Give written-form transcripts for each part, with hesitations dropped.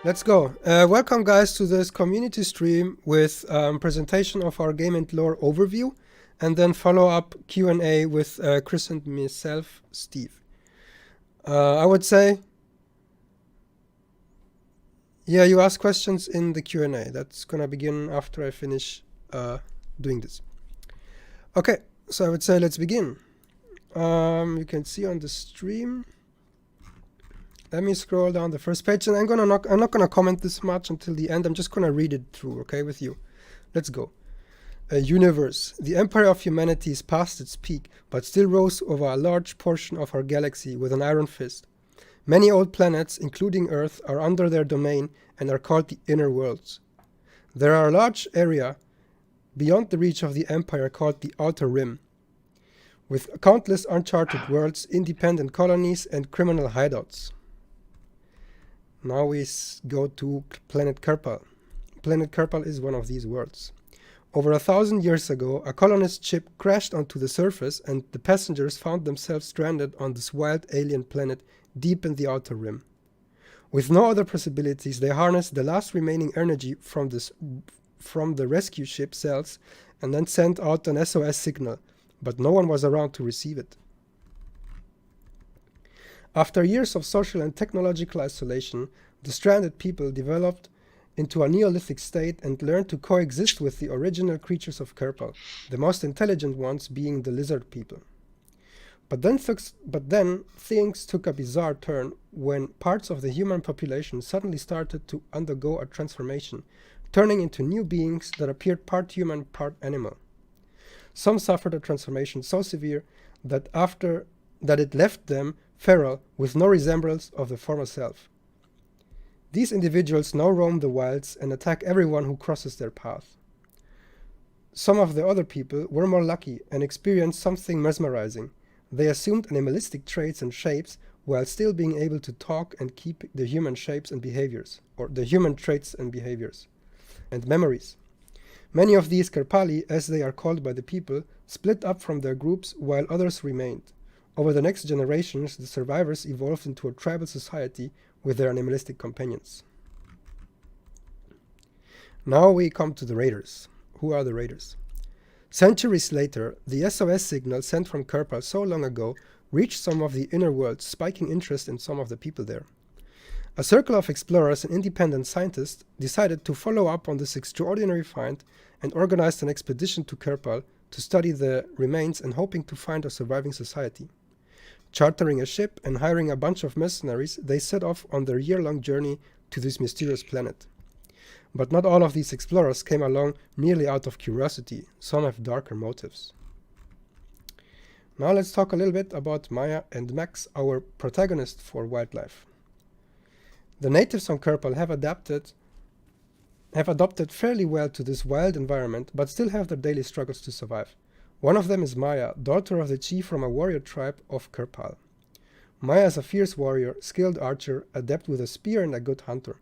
Let's go. Welcome, guys, to this community stream with presentation of our game and lore overview, and then follow up Q&A with Chris and myself, Steve. I would say, yeah, you ask questions in the Q&A. That's gonna begin after I finish doing this. Okay, so I would say let's begin. You can see on the stream. Let me scroll down the first page, and I'm not gonna comment this much until the end. I'm just gonna read it through, okay, with you. Let's go. A universe. The empire of humanity is past its peak, but still rose over a large portion of our galaxy with an iron fist. Many old planets, including Earth, are under their domain and are called the inner worlds. There are a large area beyond the reach of the empire called the outer rim, with countless uncharted worlds, independent colonies, and criminal hideouts. Now we go to Planet Kerpal. Planet Kerpal is one of these worlds. Over 1,000 years ago, a colonist ship crashed onto the surface, and the passengers found themselves stranded on this wild alien planet deep in the outer rim. With no other possibilities, they harnessed the last remaining energy from the rescue ship cells and then sent out an SOS signal, but no one was around to receive it. After years of social and technological isolation, the stranded people developed into a Neolithic state and learned to coexist with the original creatures of Kerpal, the most intelligent ones being the lizard people. But then things took a bizarre turn when parts of the human population suddenly started to undergo a transformation, turning into new beings that appeared part human, part animal. Some suffered a transformation so severe that it left them feral, with no resemblance of the former self. These individuals now roam the wilds and attack everyone who crosses their path. Some of the other people were more lucky and experienced something mesmerizing. They assumed animalistic traits and shapes while still being able to talk and keep the human shapes and behaviors, or the human traits and behaviors, and memories. Many of these Kerpali, as they are called by the people, split up from their groups while others remained. Over the next generations, the survivors evolved into a tribal society with their animalistic companions. Now we come to the raiders. Who are the raiders? Centuries later, the SOS signal sent from Kerpal so long ago reached some of the inner worlds, spiking interest in some of the people there. A circle of explorers and independent scientists decided to follow up on this extraordinary find and organized an expedition to Kerpal to study the remains and hoping to find a surviving society. Chartering a ship and hiring a bunch of mercenaries, they set off on their year-long journey to this mysterious planet. But not all of these explorers came along merely out of curiosity. Some have darker motives. Now let's talk a little bit about Maya and Max, our protagonists for wildlife. The natives on Kerpal have adapted fairly well to this wild environment, but still have their daily struggles to survive. One of them is Maya, daughter of the chief from a warrior tribe of Kerpal. Maya is a fierce warrior, skilled archer, adept with a spear, and a good hunter.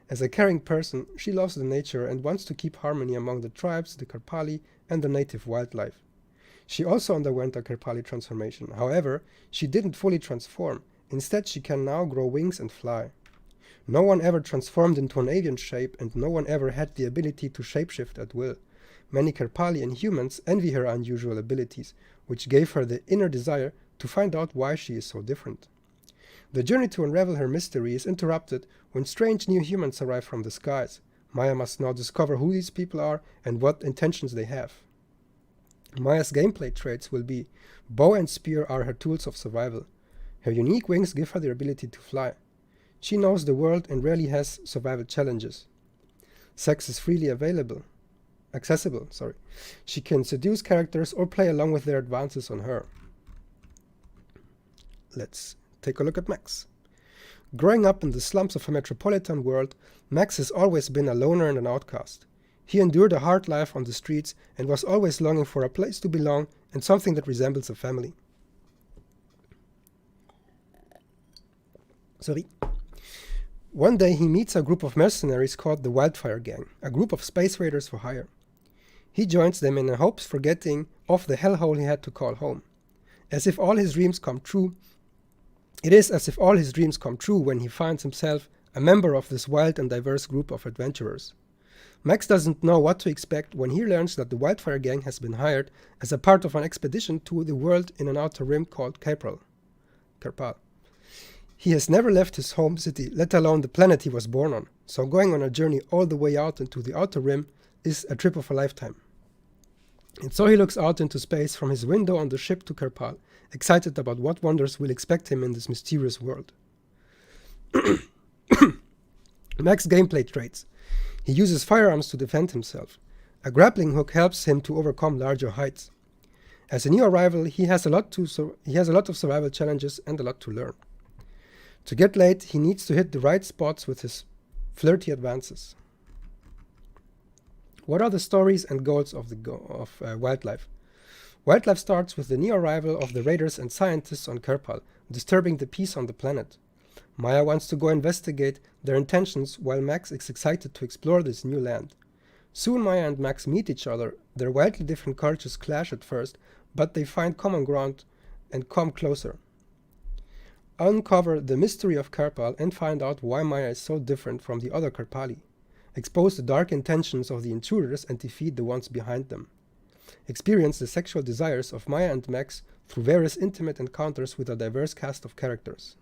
As a caring person, she loves the nature and wants to keep harmony among the tribes, the Kerpali, and the native wildlife. She also underwent a Kerpali transformation. However, she didn't fully transform. Instead, she can now grow wings and fly. No one ever transformed into an avian shape, and no one ever had the ability to shapeshift at will. Many Kerpali and humans envy her unusual abilities, which gave her the inner desire to find out why she is so different. The journey to unravel her mystery is interrupted when strange new humans arrive from the skies. Maya must now discover who these people are and what intentions they have. Maya's gameplay traits will be: bow and spear are her tools of survival. Her unique wings give her the ability to fly. She knows the world and rarely has survival challenges. Sex is freely accessible. She can seduce characters or play along with their advances on her. Let's take a look at Max. Growing up in the slums of a metropolitan world, Max has always been a loner and an outcast. He endured a hard life on the streets and was always longing for a place to belong and something that resembles a family. One day he meets a group of mercenaries called the Wildfire Gang, a group of space raiders for hire. He joins them in hopes forgetting of the hellhole he had to call home. It is as if all his dreams come true when he finds himself a member of this wild and diverse group of adventurers. Max doesn't know what to expect when he learns that the Wildfire Gang has been hired as a part of an expedition to the world in an outer rim called Kerpal. He has never left his home city, let alone the planet he was born on, so going on a journey all the way out into the outer rim is a trip of a lifetime. And so he looks out into space from his window on the ship to Kerpal, excited about what wonders will expect him in this mysterious world. Max gameplay traits. He uses firearms to defend himself. A grappling hook helps him to overcome larger heights. As a new arrival, he has a lot of survival challenges and a lot to learn. To get laid, he needs to hit the right spots with his flirty advances. What are the stories and goals of Wildlife? Wildlife starts with the new arrival of the raiders and scientists on Kerpal, disturbing the peace on the planet. Maya wants to go investigate their intentions while Max is excited to explore this new land. Soon Maya and Max meet each other. Their wildly different cultures clash at first, but they find common ground and come closer. Uncover the mystery of Kerpal and find out why Maya is so different from the other Kerpali. Expose the dark intentions of the intruders and defeat the ones behind them. Experience the sexual desires of Maya and Max through various intimate encounters with a diverse cast of characters.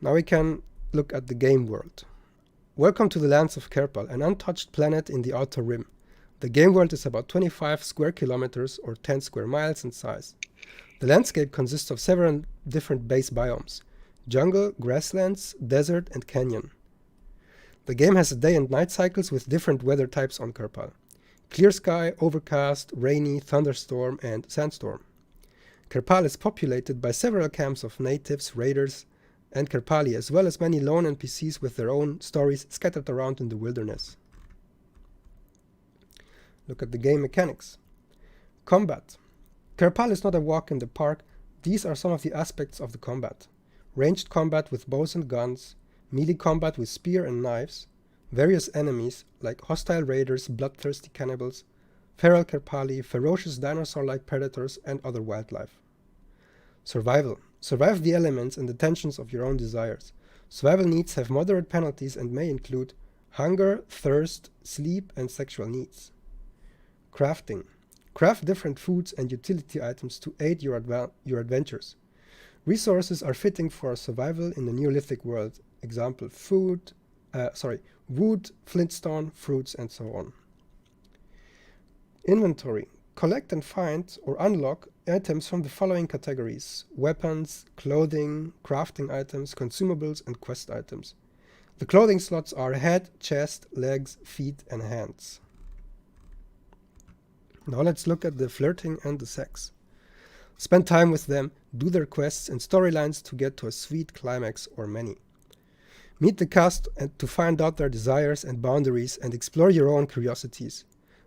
Now we can look at the game world. Welcome to the lands of Kerpal, an untouched planet in the outer rim. The game world is about 25 square kilometers or 10 square miles in size. The landscape consists of several different base biomes: jungle, grasslands, desert, and canyon. The game has day and night cycles with different weather types on Kerpal: clear sky, overcast, rainy, thunderstorm, and sandstorm. Kerpal is populated by several camps of natives, raiders, and Kerpali, as well as many lone NPCs with their own stories scattered around in the wilderness. Look at the game mechanics. Combat. Kerpal is not a walk in the park. These are some of the aspects of the combat: ranged combat with bows and guns, melee combat with spear and knives, various enemies like hostile raiders, bloodthirsty cannibals, feral Kerpali, ferocious dinosaur-like predators, and other wildlife. Survival. Survive the elements and the tensions of your own desires. Survival needs have moderate penalties and may include hunger, thirst, sleep, and sexual needs. Crafting. Craft different foods and utility items to aid your adventures. Resources are fitting for survival in the Neolithic world. Example, wood, flintstone, fruits, and so on. Inventory. Collect and find or unlock items from the following categories: weapons, clothing, crafting items, consumables, and quest items. The clothing slots are head, chest, legs, feet, and hands. Now let's look at the flirting and the sex. Spend time with them, do their quests and storylines to get to a sweet climax or many. Meet the cast and to find out their desires and boundaries and explore your own curiosities.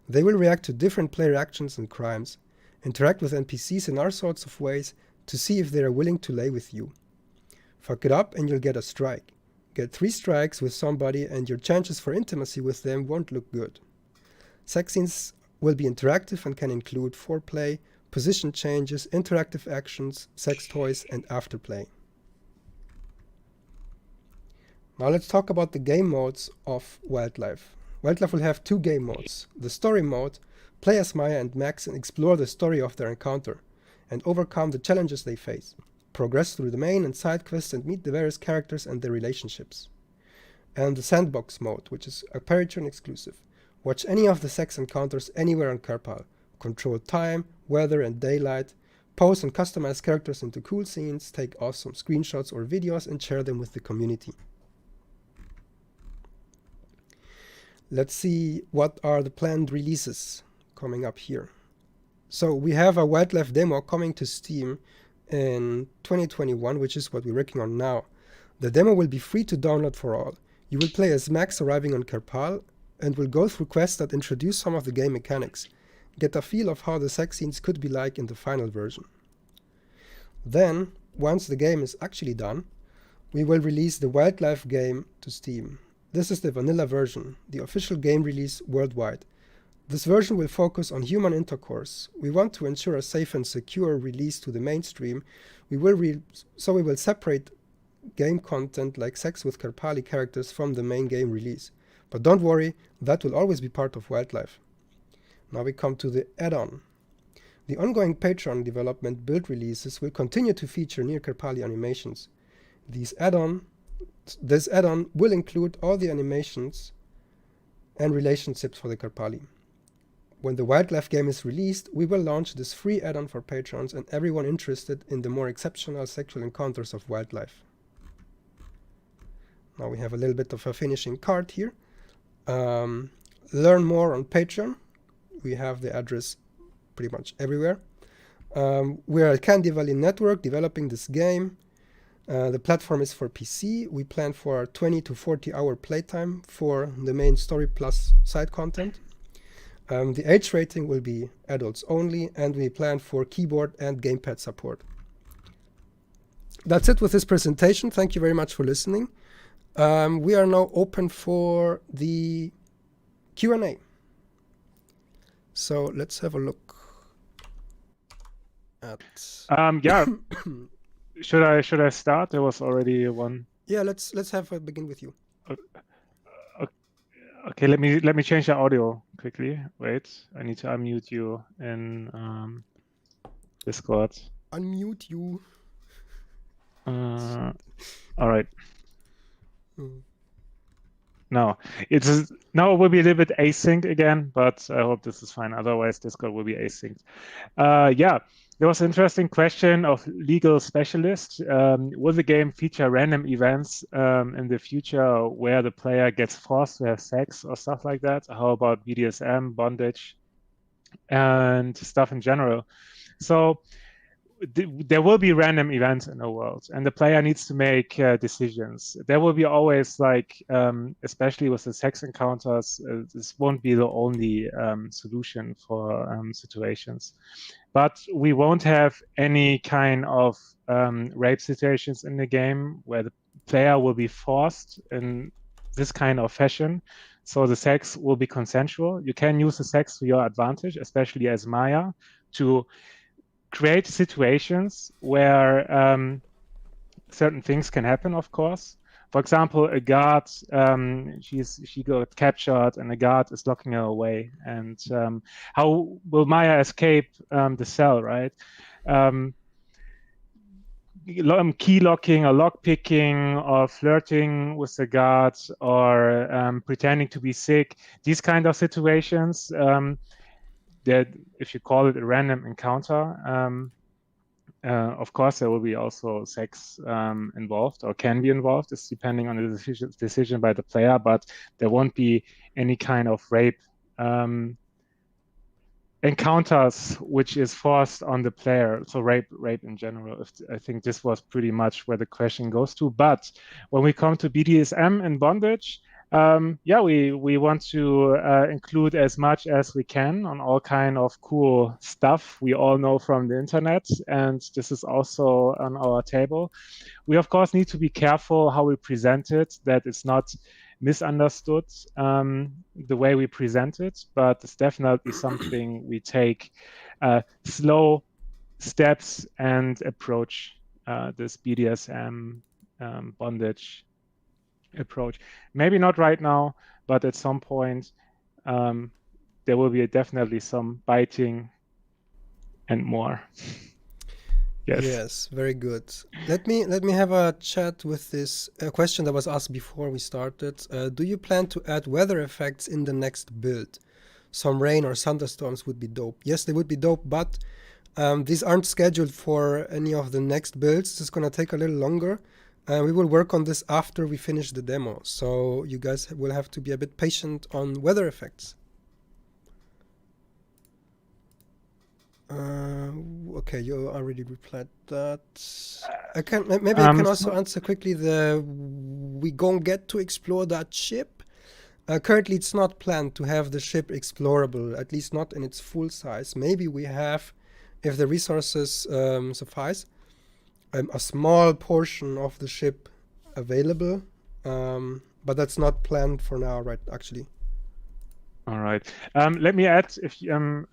They will react to different player actions and crimes. Interact with NPCs in all sorts of ways to see if they are willing to lay with you. Fuck it up and you'll get a strike. Get 3 strikes with somebody and your chances for intimacy with them won't look good. Sex scenes will be interactive and can include foreplay, position changes, interactive actions, sex toys, and afterplay. Now let's talk about the game modes of Wildlife. Wildlife will have 2 game modes. The story mode: play as Maya and Max and explore the story of their encounter and overcome the challenges they face. Progress through the main and side quests and meet the various characters and their relationships. And the sandbox mode, which is a Patreon exclusive. Watch any of the sex encounters anywhere on Kerpal. Control time, weather, and daylight. Pose and customize characters into cool scenes. Take awesome screenshots or videos and share them with the community. Let's see what are the planned releases coming up here. So we have a Wildlife demo coming to Steam in 2021, which is what we're working on now. The demo will be free to download for all. You will play as Max arriving on Kerpal and will go through quests that introduce some of the game mechanics. Get a feel of how the sex scenes could be like in the final version. Then, once the game is actually done, we will release the Wildlife game to Steam. This is the vanilla version, the official game release worldwide. This version will focus on human intercourse. We want to ensure a safe and secure release to the mainstream. We will separate game content like sex with Karpali characters from the main game release. But don't worry, that will always be part of Wildlife. Now we come to the add-on. The ongoing Patreon development build releases will continue to feature Nier Karpali animations. This add-on will include all the animations and relationships for the Karpali. When the Wildlife game is released, we will launch this free add-on for patrons and everyone interested in the more exceptional sexual encounters of Wildlife. Now we have a little bit of a finishing card here. Learn more on Patreon. We have the address pretty much everywhere. We are at Candy Valley Network developing this game. The platform is for PC. We plan for 20 to 40 hour playtime for the main story plus side content. The age rating will be adults only, and we plan for keyboard and gamepad support. That's it with this presentation. Thank you very much for listening. We are now open for the Q&A. So let's have a look at. Yeah. Should I start? There was already one. Yeah, let's begin with you. Okay, let me change the audio quickly. Wait, I need to unmute you in Discord. Unmute you. All right. Now it will be a little bit async again, but I hope this is fine. Otherwise, Discord will be async. Yeah, there was an interesting question of legal specialist. Will the game feature random events in the future where the player gets forced to have sex or stuff like that? How about BDSM, bondage, and stuff in general? So there will be random events in the world, and the player needs to make decisions. There will be always, like, especially with the sex encounters, this won't be the only solution for situations. But we won't have any kind of rape situations in the game where the player will be forced in this kind of fashion. So the sex will be consensual. You can use the sex to your advantage, especially as Maya, to create situations where certain things can happen, of course. For example, a guard, she got captured and the guard is locking her away. And how will Maya escape the cell, right? Key locking or lock picking or flirting with the guard or pretending to be sick. These kind of situations, that if you call it a random encounter, of course there will be also sex involved or can be involved. It's depending on the decision by the player, but there won't be any kind of rape encounters which is forced on the player. So rape in general. I think this was pretty much where the question goes to. But when we come to BDSM and bondage, yeah, we want to include as much as we can on all kind of cool stuff we all know from the internet, and this is also on our table. We of course need to be careful how we present it, that it's not misunderstood the way we present it, but it's definitely something we take slow steps and approach this BDSM bondage approach. Maybe not right now, but at some point there will be definitely some biting and more. Yes, very good. Let me have a chat with this question that was asked before we started. Do you plan to add weather effects in the next build? Some rain or thunderstorms would be dope. Yes, they would be dope, but these aren't scheduled for any of the next builds. It's going to take a little longer. We will work on this after we finish the demo, so you guys will have to be a bit patient on weather effects. Okay, you already replied that. I can also answer quickly we gon' get to explore that ship. Currently, it's not planned to have the ship explorable, at least not in its full size. Maybe we have, if the resources suffice, a small portion of the ship available, but that's not planned for now, right? Actually. All right. Let me add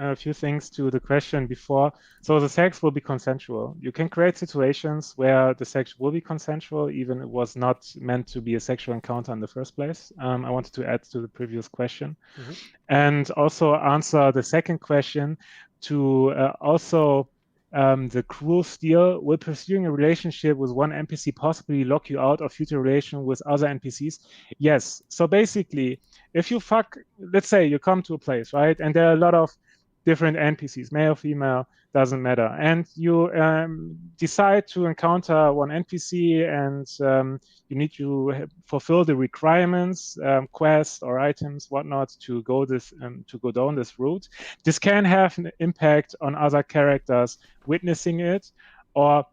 a few things to the question before. So the sex will be consensual. You can create situations where the sex will be consensual, even it was not meant to be a sexual encounter in the first place. I wanted to add to the previous question. Mhm. And also answer the second question to also the cruel steal. Will pursuing a relationship with one NPC possibly lock you out of future relation with other NPCs? Yes. So basically, if you fuck, let's say you come to a place, right? And there are a lot of different NPCs, male, female, doesn't matter. And you decide to encounter one NPC and you need to fulfill the requirements, quests or items, whatnot, to go down this route. This can have an impact on other characters witnessing it, or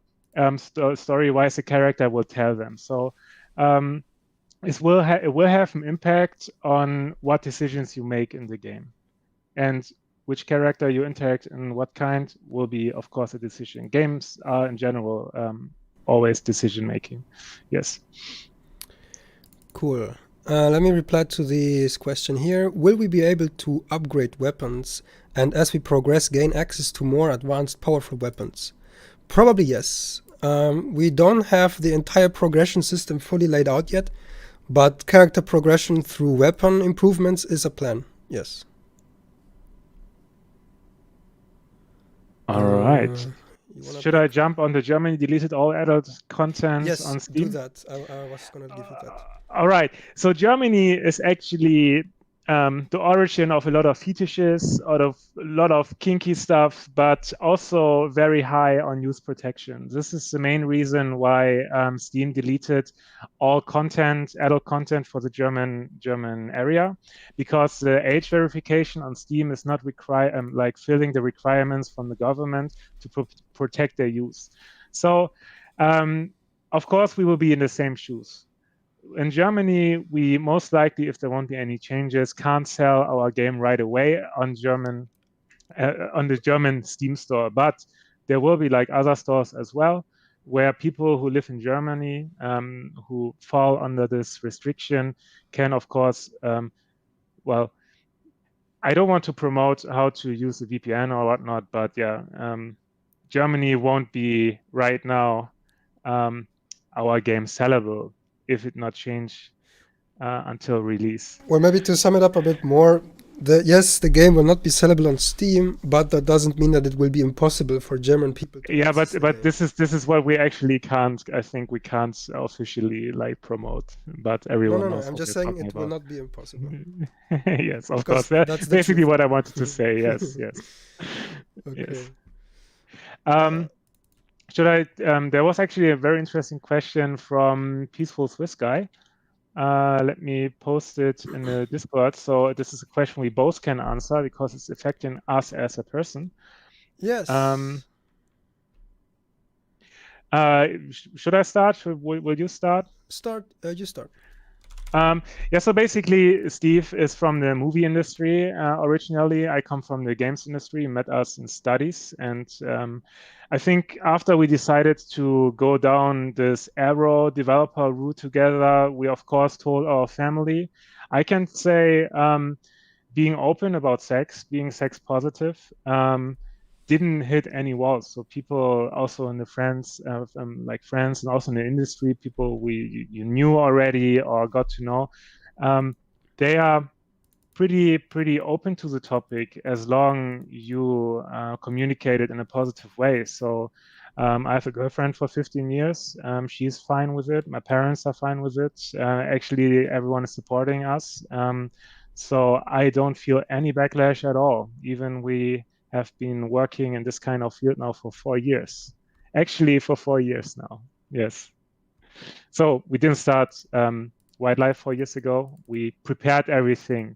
story-wise, the character will tell them. So it will have an impact on what decisions you make in the game, and which character you interact and what kind will be, of course, a decision. Games are in general always decision making. Yes. Cool. Let me reply to this question here. Will we be able to upgrade weapons and as we progress gain access to more advanced powerful weapons? Probably yes. We don't have the entire progression system fully laid out yet, but character progression through weapon improvements is a plan. Yes. All right. You wanna Should pick? I jump on the Germany deleted all adult content Yes, on do Steam? that. I was gonna give it that. All right. So Germany is actually the origin of a lot of fetishes, out of a lot of kinky stuff, but also very high on use protection. This is the main reason why Steam deleted all content, adult content for the German area, because the age verification on Steam is not like filling the requirements from the government to protect their use. So, of course, we will be in the same shoes. In Germany, we most likely, if there won't be any changes, can't sell our game right away on the German Steam store. But there will be like other stores as well, where people who live in Germany who fall under this restriction can, of course, well, I don't want to promote how to use a VPN or whatnot, but yeah, Germany won't be right now our game sellable if it not change until release. Or maybe to sum it up a bit more, yes, the game will not be sellable on Steam, but that doesn't mean that it will be impossible for German people to Yeah, access the but game. this is what we actually can't. I think we can't officially like promote, but everyone No. knows I'm what just we're saying talking it will about. not be impossible. Yes, of Because course. That's that's the basically truth. what I wanted to say. Yes, yes, Okay. yes. Should I? There was actually a very interesting question from Peaceful Swiss Guy. Let me post it in the Discord. So this is a question we both can answer because it's affecting us as a person. Yes. Should I start? Will you start? You start. Yeah, so basically, Steve is from the movie industry originally. I come from the games industry. He met us in studies. And I think after we decided to go down this Aero developer route together, we, of course, told our family. I can say being open about sex, being sex positive, didn't hit any walls. So people also in the friends, like friends, and also in the industry, people you knew already or got to know, they are pretty open to the topic as long you communicate it in a positive way. So I have a girlfriend for 15 years. She's fine with it. My parents are fine with it. Actually, everyone is supporting us. So I don't feel any backlash at all. Even we have been working in this kind of field now for 4 years. Actually, for 4 years now. Yes. So we didn't start Wildlife 4 years ago. We prepared everything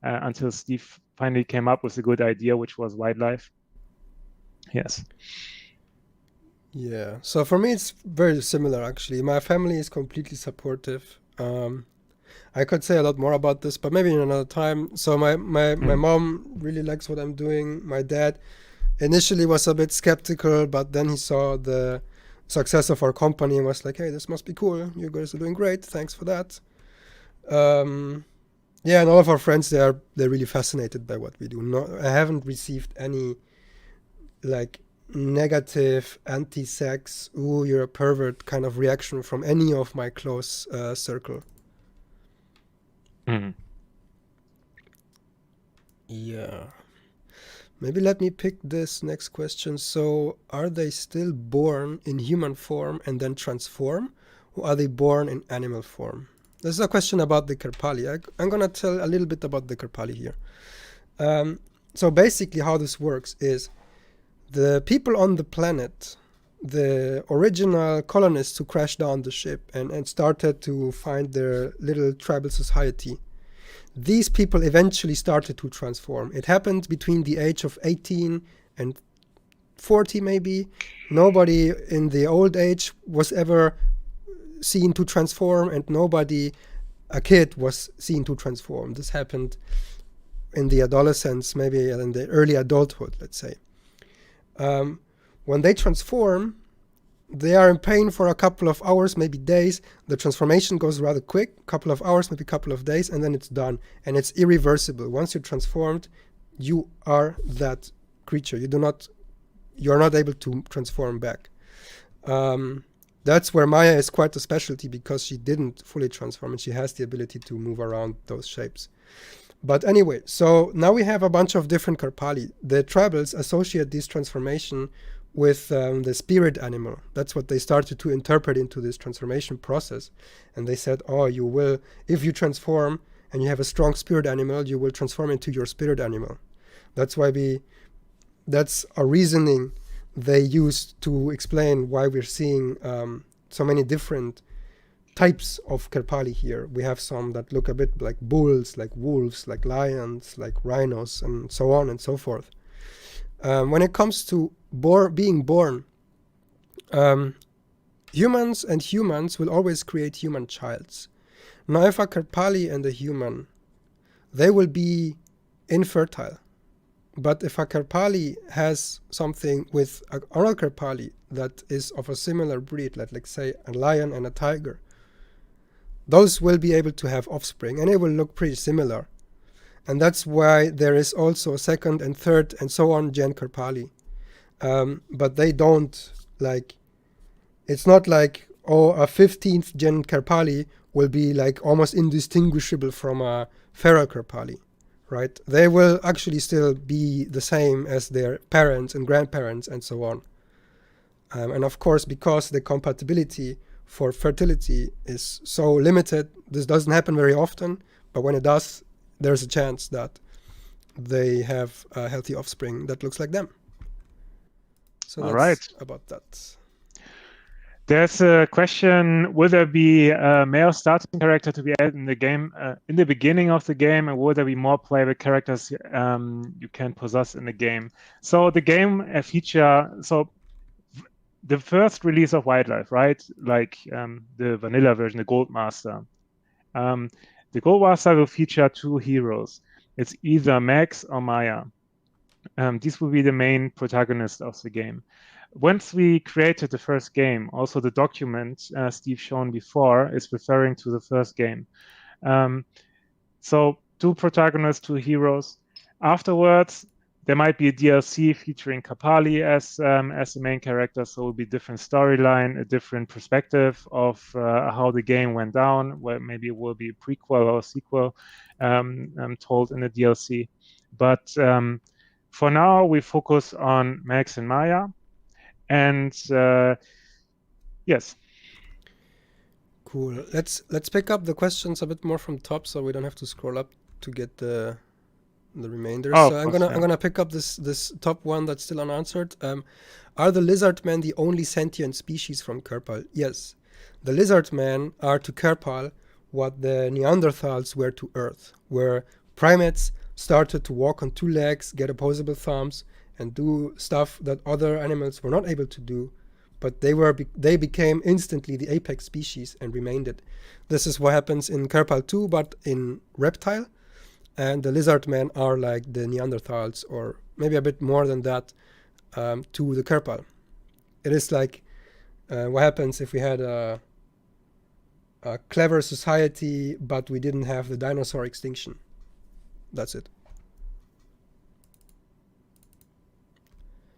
until Steve finally came up with a good idea, which was Wildlife. Yes. Yeah. So for me, it's very similar, actually. My family is completely supportive. I could say a lot more about this, but maybe in another time. So my mom really likes what I'm doing. My dad initially was a bit skeptical, but then he saw the success of our company and was like, hey, this must be cool. You guys are doing great. Thanks for that. Yeah, and all of our friends, they're really fascinated by what we do. No, I haven't received any like negative anti-sex, ooh, you're a pervert kind of reaction from any of my close circle. Mhm. Yeah. Maybe let me pick this next question. So, are they still born in human form and then transform, or are they born in animal form? This is a question about the Karpali. I'm gonna tell a little bit about the Karpali here. So basically, how this works is the people on the planet, the original colonists who crashed down the ship and started to find their little tribal society, these people eventually started to transform. It happened between the age of 18 and 40 maybe. Nobody in the old age was ever seen to transform, and nobody, a kid, was seen to transform. This happened in the adolescence, maybe in the early adulthood, let's say. When they transform, they are in pain for a couple of hours, maybe days. The transformation goes rather quick, a couple of hours, maybe a couple of days, and then it's done. And it's irreversible. Once you're transformed, you are that creature. You're not able to transform back. That's where Maya is quite a specialty, because she didn't fully transform and she has the ability to move around those shapes. But anyway, so now we have a bunch of different Karpali. The tribals associate this transformation with the spirit animal. That's what they started to interpret into this transformation process. And they said, oh, you will, if you transform and you have a strong spirit animal, you will transform into your spirit animal. That's a reasoning they used to explain why we're seeing so many different types of Karpali here. We have some that look a bit like bulls, like wolves, like lions, like rhinos, and so on and so forth. When it comes to being born, humans and humans will always create human childs. Now, if a Karpali and a human, they will be infertile. But if a Karpali has something with another Karpali that is of a similar breed, like say a lion and a tiger, those will be able to have offspring, and it will look pretty similar. And that's why there is also a second and third and so on gen Karpali. But they don't, like, it's not like, oh, a 15th gen Karpali will be like almost indistinguishable from a feral Karpali, right? They will actually still be the same as their parents and grandparents and so on. And of course, because the compatibility for fertility is so limited, this doesn't happen very often, but when it does, there's a chance that they have a healthy offspring that looks like them. So All that's right. about that. There's a question, will there be a male starting character to be added in the game in the beginning of the game, and will there be more playable characters you can possess in the game? So the game feature, so the first release of Wildlife, right? Like the vanilla version, the Gold Master. The Gold Master will feature two heroes. It's either Max or Maya. These will be the main protagonists of the game. Once we created the first game, also the document Steve shown before is referring to the first game. So two protagonists, two heroes. Afterwards, there might be a DLC featuring Karpali as the main character, so it will be a different storyline, a different perspective of how the game went down, where maybe it will be a prequel or a sequel told in the DLC. But for now, we focus on Max and Maya. And yes. Cool. Let's pick up the questions a bit more from top, so we don't have to scroll up to get the remainder. Oh, So I'm course, gonna pick up this top one that's still unanswered. Are the lizard men the only sentient species from Kerpal? Yes. The lizard men are to Kerpal what the Neanderthals were to Earth, where primates started to walk on two legs, get opposable thumbs, and do stuff that other animals were not able to do, but they became instantly the apex species and remained it. This is what happens in Kerpal too, but in reptile. And the lizard men are like the Neanderthals, or maybe a bit more than that, to the Kerpal. It is like what happens if we had a a clever society, but we didn't have the dinosaur extinction. That's it.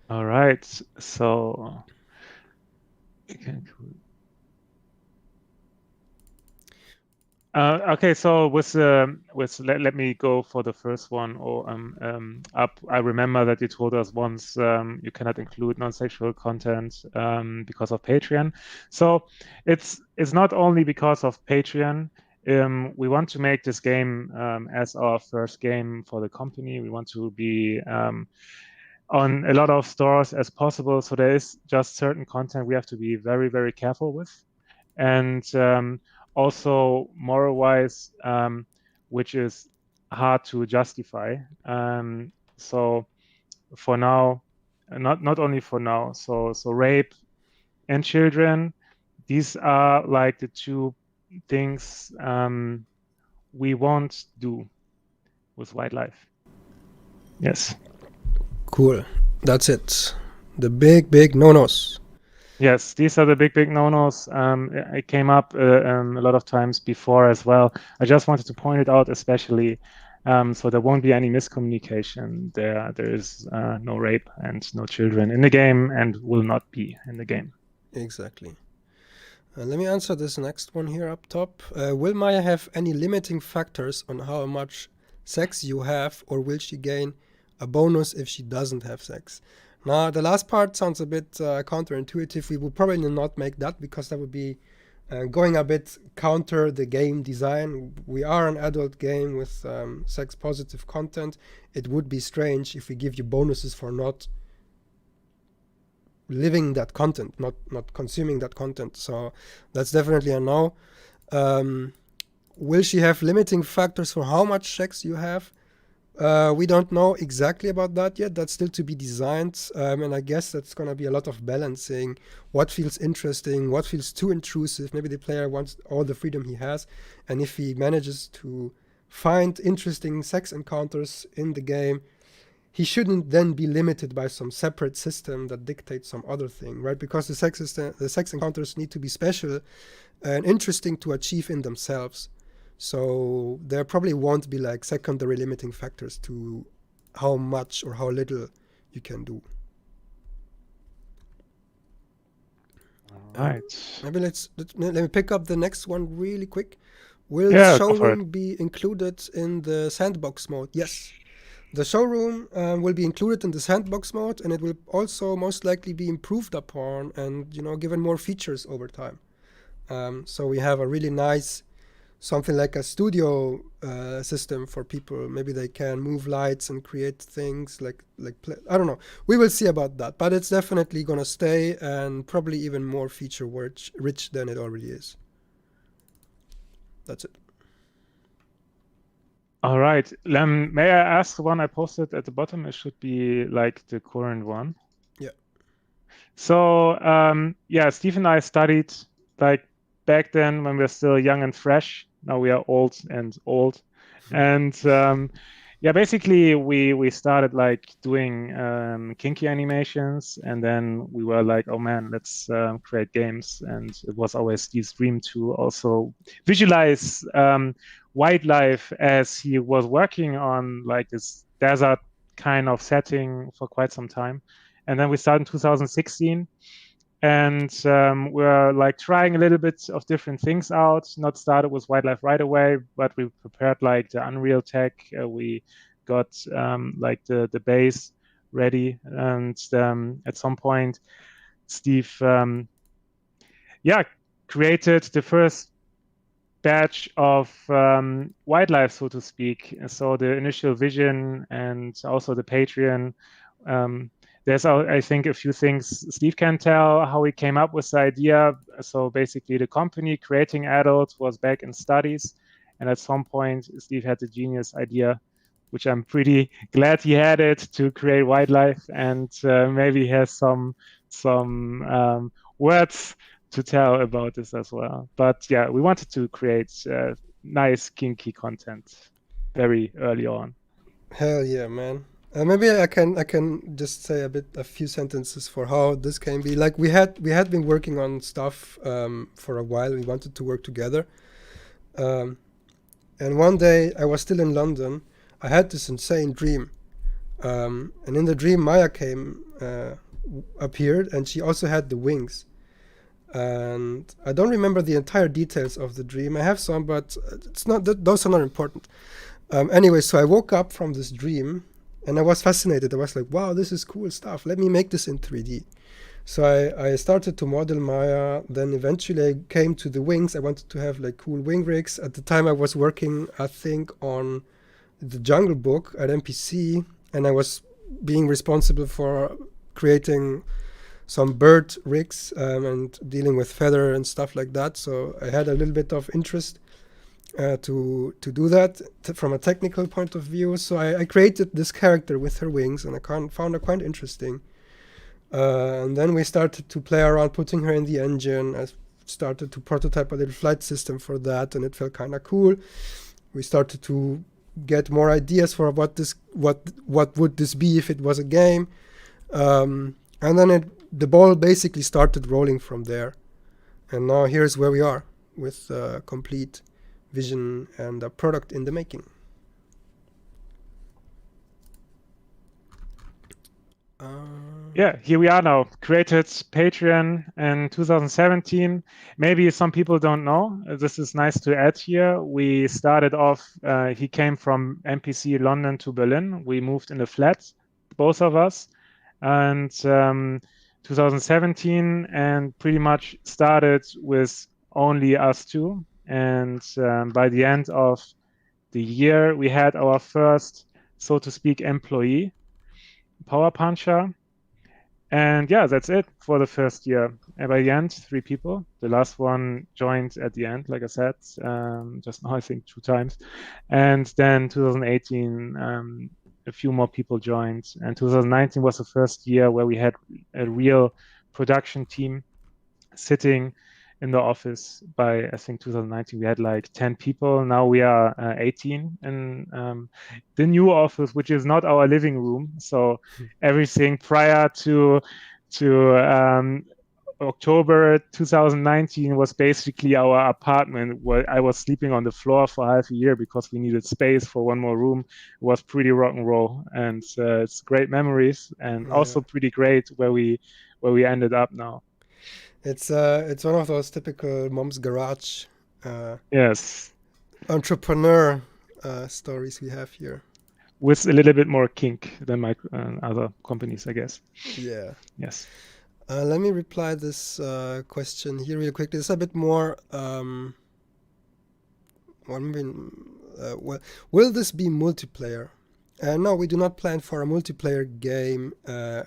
All right. So, okay. So let me go for the first one. Or up. I remember that you told us once you cannot include non-sexual content because of Patreon. So it's not only because of Patreon. We want to make this game as our first game for the company. We want to be on a lot of stores as possible. So there is just certain content we have to be very, very careful with. And also moral-wise, which is hard to justify. So for now, not only for now, so rape and children, these are like the two things we won't do with wildlife. Yes. Cool. That's it. The big no-nos. Yes, these are the big no-nos. It came up a lot of times before as well. I just wanted to point it out especially, so there won't be any miscommunication. There is no rape and no children in the game, and will not be in the game. Exactly. Let me answer this next one here up top. Will Maya have any limiting factors on how much sex you have, or will she gain a bonus if she doesn't have sex? Now, the last part sounds a bit counterintuitive. We would probably not make that, because that would be going a bit counter the game design. We are an adult game with sex positive content. It would be strange if we give you bonuses for not living that content, not consuming that content. So that's definitely a no. Will she have limiting factors for how much sex you have? We don't know exactly about that yet. That's still to be designed. And I guess that's going to be a lot of balancing. What feels interesting, what feels too intrusive. Maybe the player wants all the freedom he has. And if he manages to find interesting sex encounters in the game, he shouldn't then be limited by some separate system that dictates some other thing, right? Because the sex encounters need to be special and interesting to achieve in themselves. So there probably won't be like secondary limiting factors to how much or how little you can do. All right. Maybe let me pick up the next one really quick. Will Yeah, the go for showroom be included in the sandbox mode? Yes. The showroom will be included in the sandbox mode, and it will also most likely be improved upon and given more features over time. So we have a really nice, something like a studio system for people. Maybe they can move lights and create things I don't know. We will see about that, but it's definitely gonna stay, and probably even more feature rich than it already is. That's it. All right. May I ask the one I posted at the bottom? It should be like the current one. Yeah. So yeah, Steve and I studied like back then when we were still young and fresh. Now we are old and old. And yeah, basically we started like doing kinky animations, and then we were like, oh man, let's create games. And it was always Steve's dream to also visualize wildlife, as he was working on like this desert kind of setting for quite some time. And then we started in 2016, and we're like trying a little bit of different things out. Not started with wildlife right away, but we prepared like the Unreal tech. We got like the base ready, and at some point, Steve, yeah, created the first batch of wildlife, so to speak. So the initial vision and also the Patreon. There's, I think, a few things Steve can tell how he came up with the idea. So basically, the company Creating Adults was back in studies, and at some point, Steve had the genius idea, which I'm pretty glad he had it, to create wildlife, and maybe he has some words to tell about this as well. But yeah, we wanted to create nice kinky content very early on. Hell yeah, man. Maybe I can just say a few sentences for how this can be. Like we had been working on stuff for a while. We wanted to work together, um, and one day I was still in London. I had this insane dream, and in the dream Maya appeared, and she also had the wings. And I don't remember the entire details of the dream. I have some, but it's not those are not important. Anyway, so I woke up from this dream and I was fascinated. I was like, wow, this is cool stuff. Let me make this in 3D. So I started to model Maya. Then eventually I came to the wings. I wanted to have like cool wing rigs. At the time I was working, I think, on the Jungle Book at MPC, and I was being responsible for creating some bird rigs and dealing with feather and stuff like that. So I had a little bit of interest to do that from a technical point of view. So I created this character with her wings, and I found her quite interesting. And then we started to play around putting her in the engine. I started to prototype a little flight system for that, and it felt kind of cool. We started to get more ideas for what would this be if it was a game, and then the ball basically started rolling from there. And now here's where we are with complete vision and a product in the making. Yeah, here we are now. Created Patreon in 2017. Maybe some people don't know. This is nice to add here. We started off, he came from MPC London to Berlin. We moved in a flat, both of us. And 2017, and pretty much started with only us two. And by the end of the year, we had our first, so to speak, employee, Power Puncher. And yeah, that's it for the first year. And by the end, 3 people. The last one joined at the end, like I said, just now, I think 2 times. And then 2018, a few more people joined. And 2019 was the first year where we had a real production team sitting in the office. By, I think, 2019, we had like 10 people. Now we are 18 in the new office, which is not our living room. So everything prior to October 2019 was basically our apartment, where I was sleeping on the floor for half a year because we needed space for one more room. It was pretty rock and roll, and it's great memories, and also pretty great where we ended up now. It's one of those typical mom's garage yes, entrepreneur stories we have here. With a little bit more kink than my other companies, I guess. Yeah. Yes. Let me reply this question here real quickly. It's a bit more. Will this be multiplayer? No, we do not plan for a multiplayer game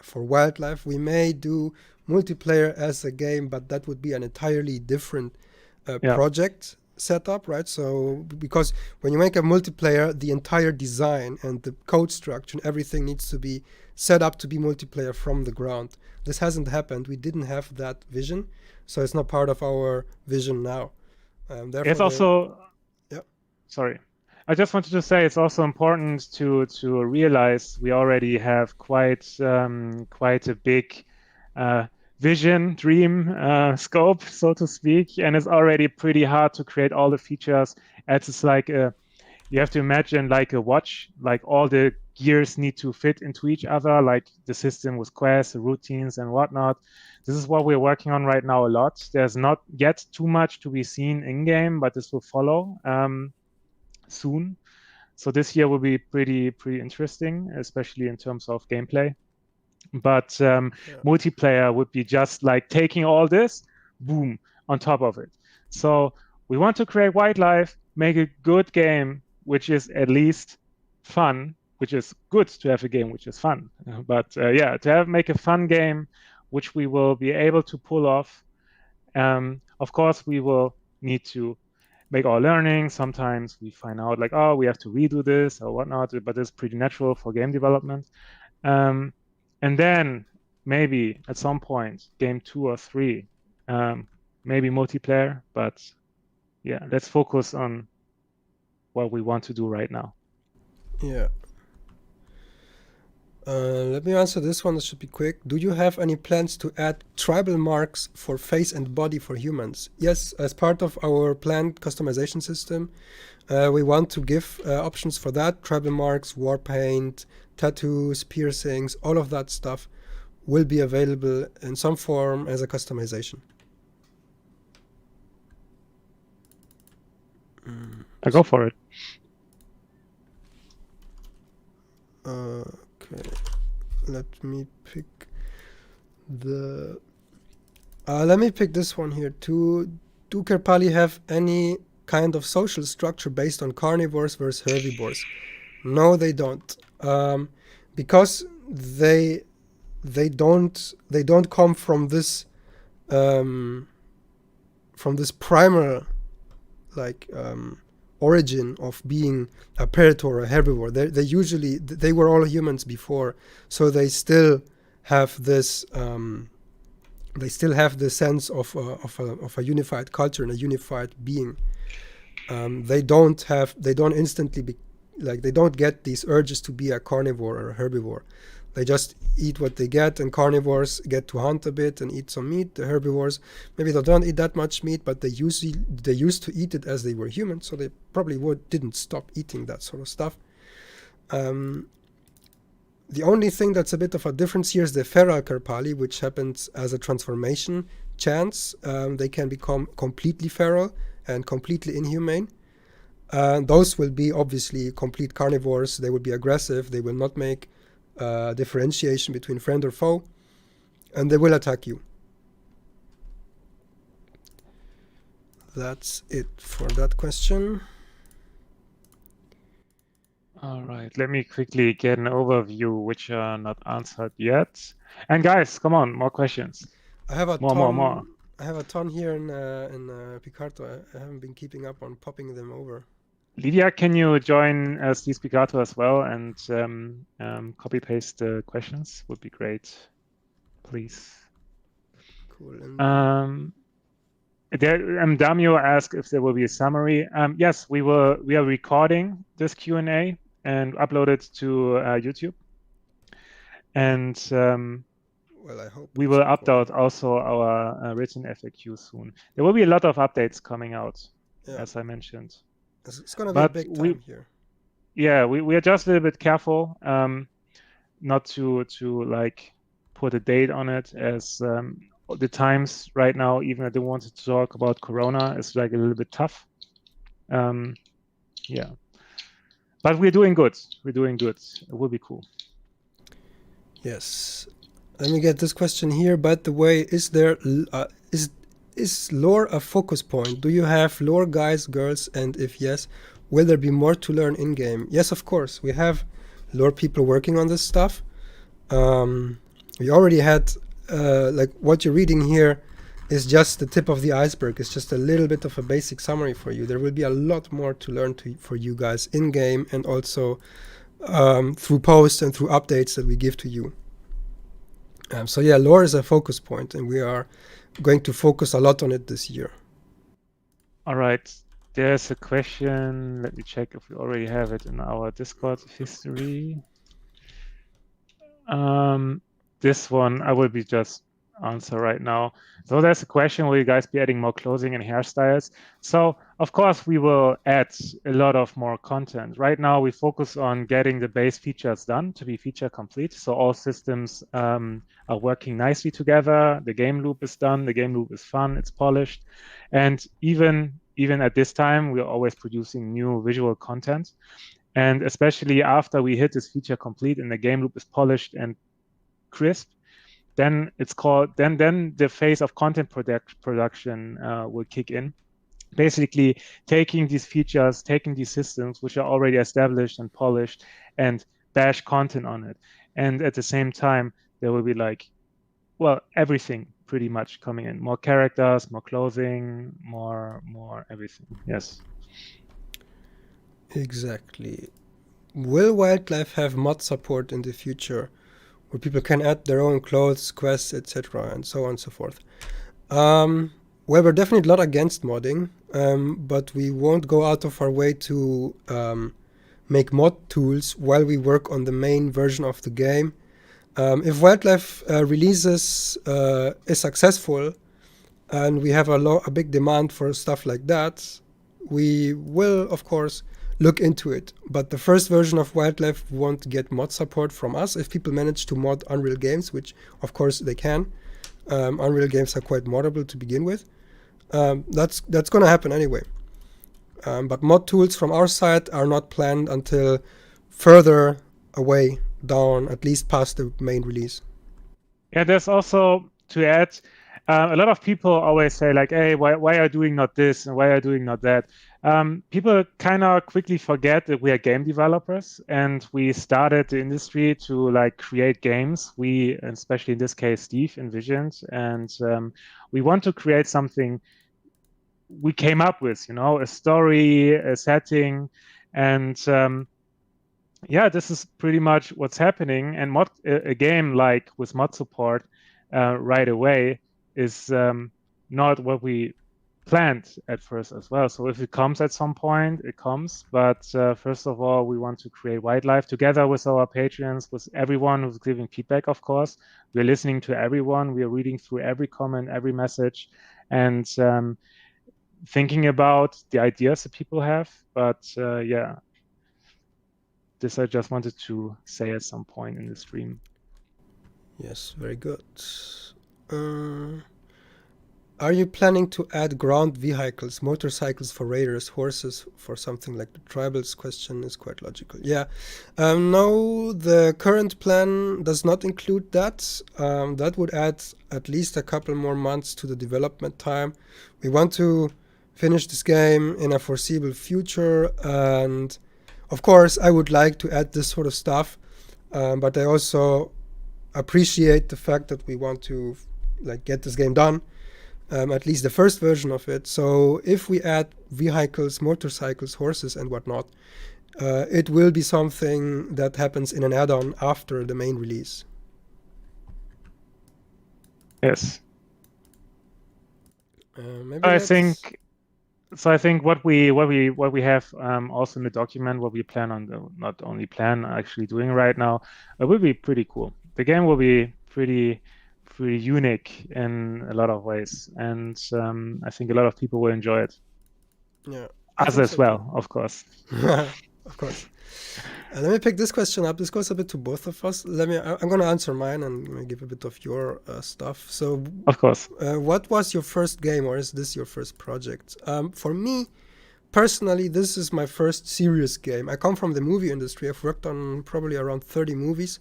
for Wildlife. We may do multiplayer as a game, but that would be an entirely different project setup, right? So because when you make a multiplayer, the entire design and the code structure and everything needs to be set up to be multiplayer from the ground. This hasn't happened. We didn't have that vision, so it's not part of our vision now. It's also, sorry. I just wanted to say it's also important to realize we already have quite a big vision, dream, scope, so to speak, and it's already pretty hard to create all the features. It's like you have to imagine like a watch, like all the gears need to fit into each other, like the system with quests, routines, and whatnot. This is what we're working on right now a lot. There's not yet too much to be seen in game, but this will follow soon. So this year will be pretty interesting, especially in terms of gameplay. But multiplayer would be just like taking all this, boom, on top of it. So we want to create Wildlife, make a good game, which is at least fun, which is good to have a game which is fun. But make a fun game, which we will be able to pull off. Of course, we will need to make our learning. Sometimes we find out like, oh, we have to redo this or whatnot, but it's pretty natural for game development. And then maybe at some point, game 2 or 3, maybe multiplayer. But yeah, let's focus on what we want to do right now. Yeah. Let me answer this one. This should be quick. Do you have any plans to add tribal marks for face and body for humans? Yes, as part of our planned customization system, we want to give options for that. Tribal marks, war paint, tattoos, piercings, all of that stuff will be available in some form as a customization. I go for it. Okay, let me pick the. Let me pick this one here. Do Kerpali have any kind of social structure based on carnivores versus herbivores? No, they don't, because they don't come from this primal origin of being a predator or a herbivore. They were all humans before, so they still have this sense of a unified culture and a unified being. They don't instantly they don't get these urges to be a carnivore or a herbivore. They just eat what they get, and carnivores get to hunt a bit and eat some meat. The herbivores, maybe they don't eat that much meat, but they used to eat it as they were human, so they probably didn't stop eating that sort of stuff. The only thing that's a bit of a difference here is the feral Kerpali, which happens as a transformation chance. They can become completely feral and completely inhumane. Those will be obviously complete carnivores. They will be aggressive. They will not make differentiation between friend or foe, and they will attack you. That's it for that question. All right, let me quickly get an overview which are not answered yet. And guys, come on, more questions. I have a more. I have a ton here in Picarto. I haven't been keeping up on popping them over. Lydia, can you join Steve's Picarto as well and copy paste the questions? Would be great, please. Cool. Damio asked if there will be a summary. Yes, we are recording this Q&A and upload it to YouTube. And well, I hope we will upload also our written FAQ soon. There will be a lot of updates coming out, as I mentioned. It's going to be a big time here. Yeah, we are just a little bit careful not to put a date on it, as the times right now, even I don't want to talk about Corona, is a little bit tough. Yeah, but we're doing good. We're doing good. It will be cool. Yes. Let me get this question here. By the way, is lore a focus point? Do you have lore guys, girls, and if yes, will there be more to learn in-game? Yes, of course. We have lore people working on this stuff. We already had, what you're reading here is just the tip of the iceberg. It's just a little bit of a basic summary for you. There will be a lot more to learn for you guys in-game, and also through posts and through updates that we give to you. So yeah, lore is a focus point, and we are going to focus a lot on it this year. All right, there's a question. Let me check if we already have it in our Discord history. This one I will be just answer right now. So there's a question, will you guys be adding more clothing and hairstyles? So of course we will add a lot of more content. Right now we focus on getting the base features done to be feature complete. So all systems are working nicely together. The game loop is done. The game loop is fun. It's polished. And even at this time, we're always producing new visual content. And especially after we hit this feature complete and the game loop is polished and crisp, then it's called, then the phase of content production will kick in. Basically taking these features, taking these systems which are already established and polished, and bash content on it. And at the same time, there will be everything pretty much coming in. More characters, more clothing, more everything. Yes. Exactly. Will Wildlife have mod support in the future, where people can add their own clothes, quests, etc., and so on and so forth? Well, we're definitely not against modding, but we won't go out of our way to make mod tools while we work on the main version of the game. If Wildlife releases is successful and we have a big demand for stuff like that, we will, of course, look into it. But the first version of Wildlife won't get mod support from us. If people manage to mod Unreal games, which of course they can, Unreal games are quite moddable to begin with. That's going to happen anyway. But mod tools from our side are not planned until further away down, at least past the main release. Yeah, there's also to add, a lot of people always say like, hey, why are you doing not this and why are you doing not that? People kind of quickly forget that we are game developers and we started the industry to like create games. We, especially in this case, Steve envisioned, and we want to create something we came up with, you know, a story, a setting, and yeah, this is pretty much what's happening. And a game like with mod support right away is not what we planned at first as well. So if it comes at some point, it comes. But first of all, we want to create Wildlife together with our patrons, with everyone who's giving feedback, of course. We're listening to everyone. We are reading through every comment, every message, and thinking about the ideas that people have. But yeah, this I just wanted to say at some point in the stream. Yes, very good. Are you planning to add ground vehicles, motorcycles for raiders, horses for something like the tribals? Question is quite logical. Yeah. No, the current plan does not include that. That would add at least a couple more months to the development time. We want to finish this game in a foreseeable future, and of course I would like to add this sort of stuff, but I also appreciate the fact that we want to like get this game done, at least the first version of it. So if we add vehicles, motorcycles, horses and whatnot, it will be something that happens in an add-on after the main release. Yes. Maybe I think what we have also in the document, what we plan on, not only plan, actually doing right now, will be pretty cool. The game will be pretty unique in a lot of ways, and I think a lot of people will enjoy it. Yeah, us as well, of course. Of course. Let me pick this question up. This goes a bit to both of us. I'm going to answer mine and give a bit of your stuff. So, of course, what was your first game, or is this your first project? For me, personally, this is my first serious game. I come from the movie industry. I've worked on probably around 30 movies.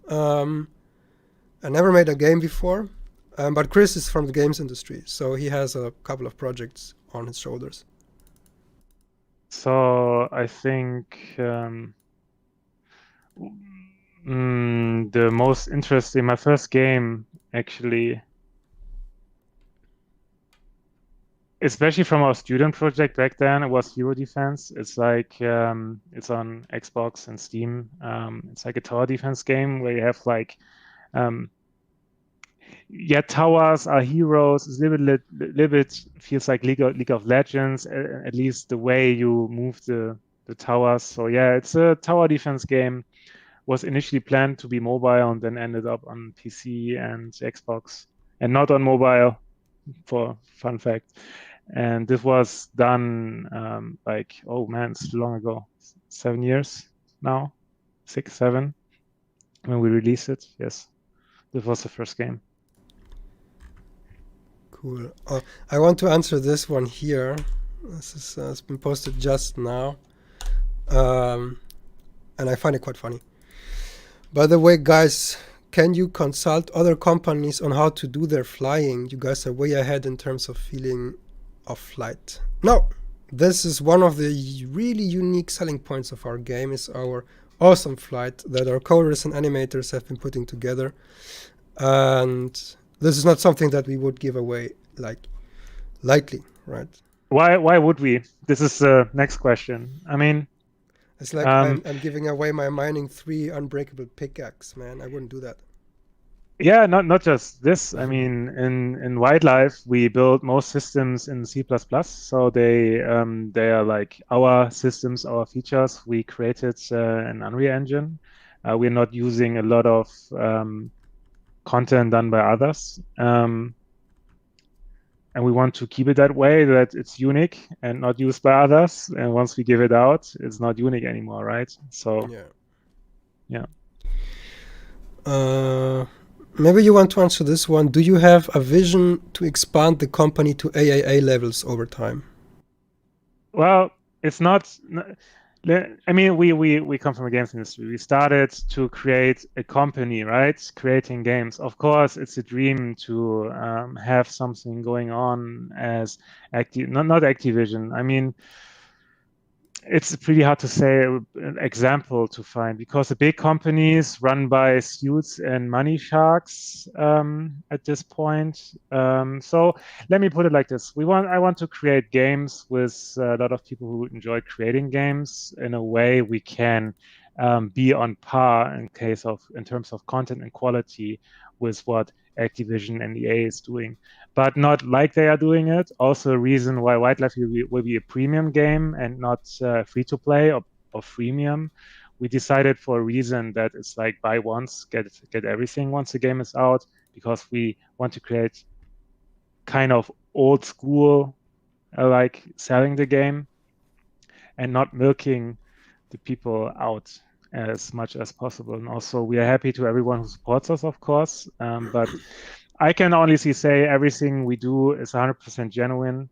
I never made a game before, but Chris is from the games industry, so he has a couple of projects on his shoulders. So I think the most interesting, my first game actually, especially from our student project back then, it was Hero Defense. It's like it's on Xbox and Steam. It's like a tower defense game where you have like towers are heroes. It's a little bit feels like League of Legends, at least the way you move the towers. So yeah, it's a tower defense game. Was initially planned to be mobile and then ended up on PC and Xbox and not on mobile, for fun fact. And this was done like, oh man, it's long ago, 7 years now, 6, 7, when we released it. Yes, this was the first game. Cool. I want to answer this one here. This has been posted just now, and I find it quite funny. By the way, guys, can you consult other companies on how to do their flying? You guys are way ahead in terms of feeling of flight. No, this is one of the really unique selling points of our game, is our awesome flight that our coders and animators have been putting together. And this is not something that we would give away like lightly, right? Why would we? This is the next question. I mean, it's like I'm giving away my Mining 3 unbreakable pickaxe, man. I wouldn't do that. Yeah, not just this. I mean, in wildlife, we build most systems in C++, so they are like our systems, our features. We created an Unreal Engine. We're not using a lot of content done by others, and we want to keep it that way, that it's unique and not used by others. And once we give it out, it's not unique anymore, right? So yeah. Maybe you want to answer this one. Do you have a vision to expand the company to AAA levels over time? Well, it's not. I mean, we come from a games industry. We started to create a company, right? Creating games. Of course, it's a dream to have something going on as not Activision. I mean, it's pretty hard to say an example to find because the big companies run by suits and money sharks at this point. So let me put it like this: I want to create games with a lot of people who enjoy creating games in a way we can be on par in terms of content and quality with what Activision and EA is doing, but not like they are doing it. Also, a reason why Wildlife will be a premium game and not free to play or freemium. We decided for a reason that it's like buy once, get everything once the game is out, because we want to create kind of old school like selling the game and not milking the people out as much as possible. And also, we are happy to everyone who supports us, of course, but I can honestly say everything we do is 100% genuine,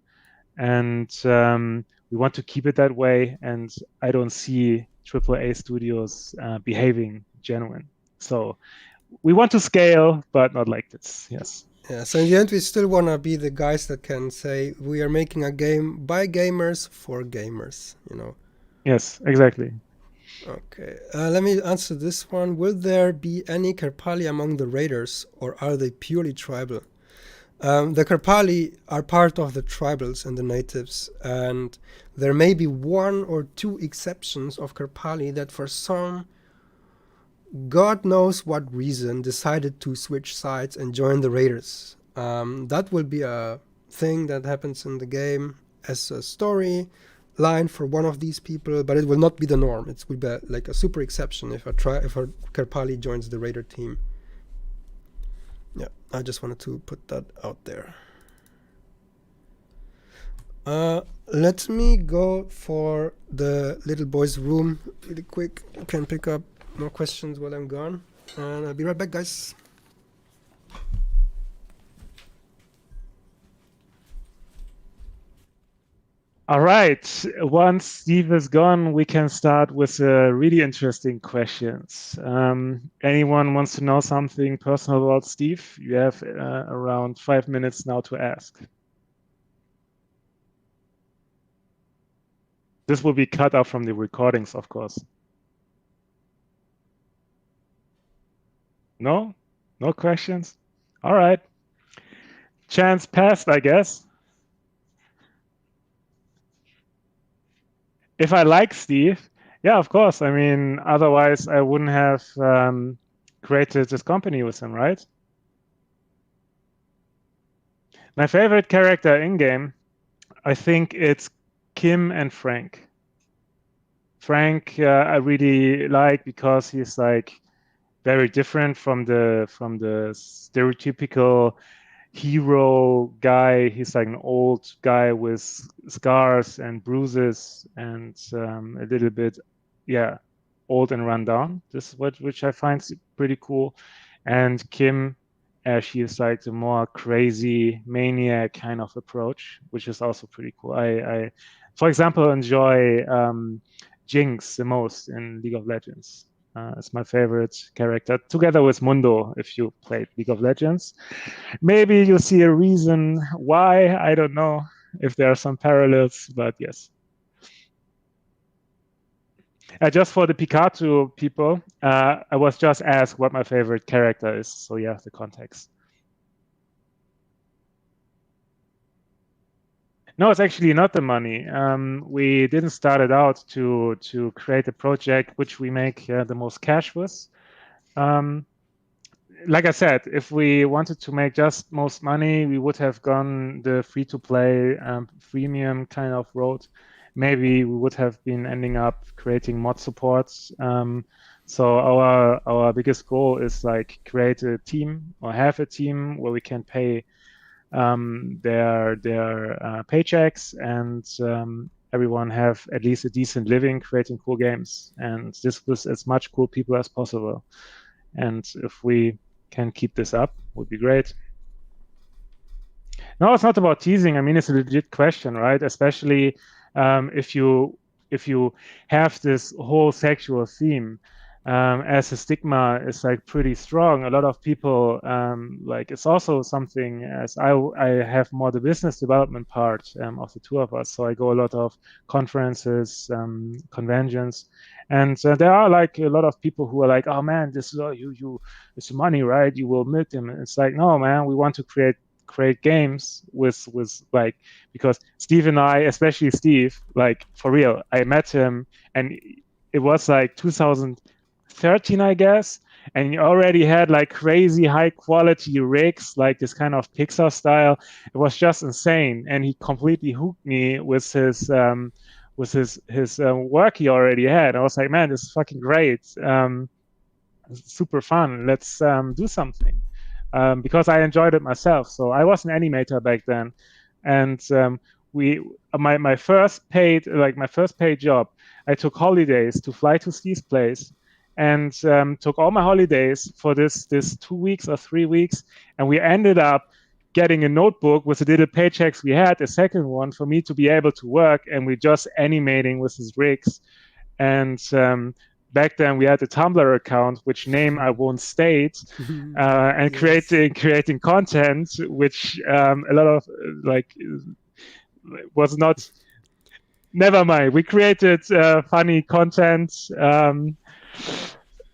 and we want to keep it that way. And I don't see AAA studios behaving genuine. So we want to scale, but not like this. Yes. Yeah, so in the end, we still want to be the guys that can say we are making a game by gamers for gamers, you know. Yes, exactly. Okay, let me answer this one. Will there be any Karpali among the raiders, or are they purely tribal? The Karpali are part of the tribals and the natives, and there may be one or two exceptions of Karpali that for some God knows what reason decided to switch sides and join the raiders. That will be a thing that happens in the game as a story line for one of these people, but it will not be the norm. It will be like a super exception if a Karpali joins the raider team. Yeah, I just wanted to put that out there. Let me go for the little boy's room really quick. You can pick up more questions while I'm gone. And I'll be right back, guys. All right. Once Steve is gone, we can start with really interesting questions. Anyone wants to know something personal about Steve? You have around 5 minutes now to ask. This will be cut out from the recordings, of course. No? No questions? All right. Chance passed, I guess. If I like Steve, yeah, of course. I mean, otherwise I wouldn't have created this company with him, right? My favorite character in-game, I think it's Kim and Frank. Frank, I really like because he's like very different from the stereotypical hero guy. He's like an old guy with scars and bruises and a little bit, yeah, old and run down. This is which I find pretty cool. And Kim, she is like the more crazy maniac kind of approach, which is also pretty cool. I for example, enjoy Jinx the most in League of Legends. It's my favorite character, together with Mundo, if you played League of Legends. Maybe you see a reason why, I don't know if there are some parallels, but yes. Just for the Pikachu people, I was just asked what my favorite character is, so you have the context. No, it's actually not the money. We didn't start it out to create a project which we make the most cash with. like I said, if we wanted to make just most money, we would have gone the free-to-play freemium kind of road. Maybe we would have been ending up creating mod supports. So our biggest goal is like create a team or have a team where we can pay their paychecks and everyone have at least a decent living creating cool games. And this with as much cool people as possible. And if we can keep this up, would be great. No, it's not about teasing. I mean, it's a legit question, right? Especially if you have this whole sexual theme, as a stigma is like pretty strong. A lot of people like it's also something as I have more the business development part of the two of us. So I go a lot of conferences, conventions, and there are like a lot of people who are like, oh man, this you it's money, right? You will milk them. And it's like, no, man, we want to create games with like, because Steve and I, especially Steve, like for real, I met him and it was like 2013, I guess, and he already had like crazy high quality rigs, like this kind of Pixar style. It was just insane, and he completely hooked me with his work he already had. I was like, man, this is fucking great, super fun. Let's do something. Because I enjoyed it myself. So I was an animator back then, and my first paid job, I took holidays to fly to Steve's place, and took all my holidays for this 2 weeks or 3 weeks, and we ended up getting a notebook with the little paychecks we had, a second one for me to be able to work, and we just animating with his rigs, and back then we had a Tumblr account, which name I won't state, and Yes. creating content, which a lot of like was not. Never mind. We created funny content,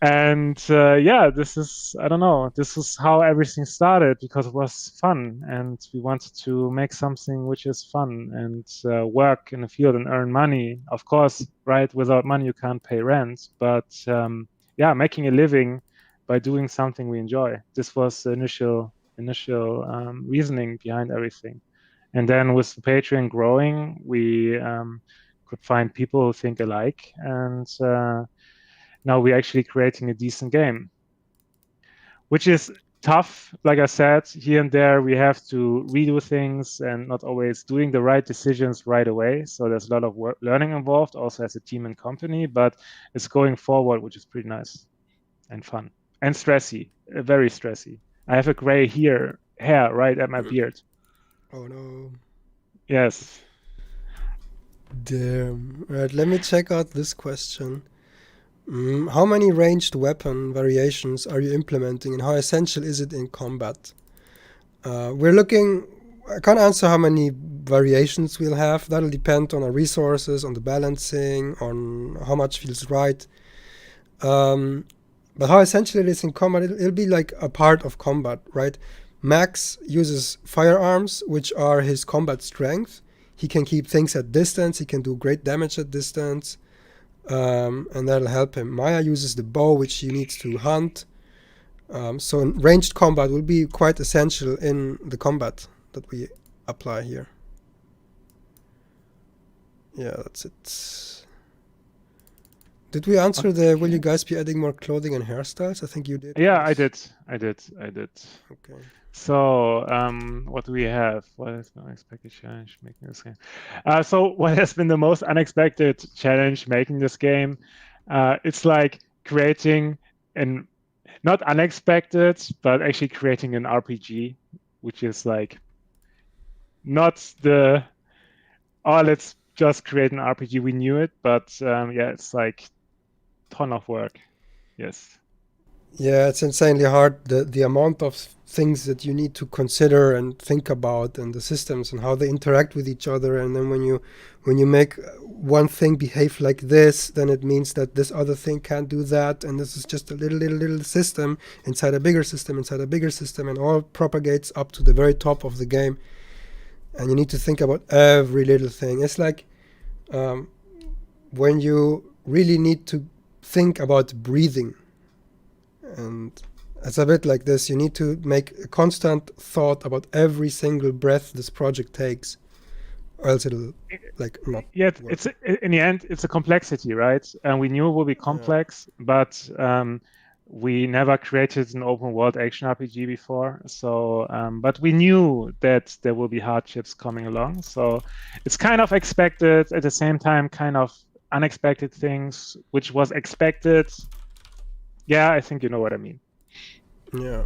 and yeah, this is, I don't know. This is how everything started because it was fun, and we wanted to make something which is fun and work in the field and earn money. Of course, right? Without money, you can't pay rent. But yeah, making a living by doing something we enjoy. This was the initial reasoning behind everything. And then with the Patreon growing, we could find people who think alike, and now we're actually creating a decent game, which is tough. Like I said, here and there we have to redo things and not always doing the right decisions right away. So there's a lot of learning involved, also as a team and company, but it's going forward, which is pretty nice and fun and stressy, very stressy. I have a gray hair right at my beard. Oh no. Yes. Damn. Right, let me check out this question. How many ranged weapon variations are you implementing, and how essential is it in combat? We're looking. I can't answer how many variations we'll have. That'll depend on our resources, on the balancing, on how much feels right. But how essential it is in combat, it'll be like a part of combat, right? Max uses firearms, which are his combat strength. He can keep things at distance. He can do great damage at distance. And that'll help him. Maya uses the bow, which she needs to hunt. So ranged combat will be quite essential in the combat that we apply here. Yeah, that's it. Did we answer the will you guys be adding more clothing and hairstyles? I think you did. Yeah, Chris. I did. Okay. So, what do we have? What is the unexpected challenge making this game? So, what has been the most unexpected challenge making this game? It's like creating an, not unexpected, but actually creating an RPG, which is like not the, oh, let's just create an RPG. We knew it, but yeah, it's like ton of work. Yes. Yeah, it's insanely hard. The amount of things that you need to consider and think about, and the systems and how they interact with each other. And then when you make one thing behave like this, then it means that this other thing can't do that. And this is just a little system inside a bigger system inside a bigger system, and all propagates up to the very top of the game. And you need to think about every little thing. It's like when you really need to think about breathing. And It's a bit like this. You need to make a constant thought about every single breath this project takes, or else it'll like not. Yeah, work. it's in the end, it's a complexity, right? And we knew it would be complex, but we never created an open world action RPG before. So, but we knew that there will be hardships coming along. So it's kind of expected, at the same time, kind of unexpected things, which was expected. Yeah, I think you know what I mean. Yeah.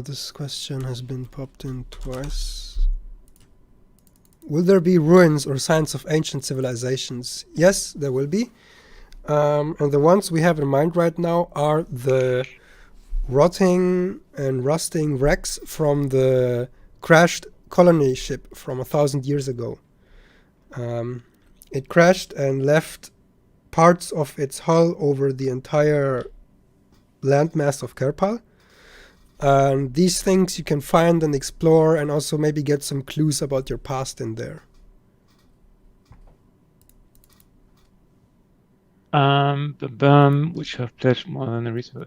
This question has been popped in twice. Will there be ruins or signs of ancient civilizations? Yes, there will be. And the ones we have in mind right now are the rotting and rusting wrecks from the crashed colony ship from 1,000 years ago. It crashed and left parts of its hull over the entire landmass of Kerpal. And these things you can find and explore, and also maybe get some clues about your past in there. Which have pledged more than the retail.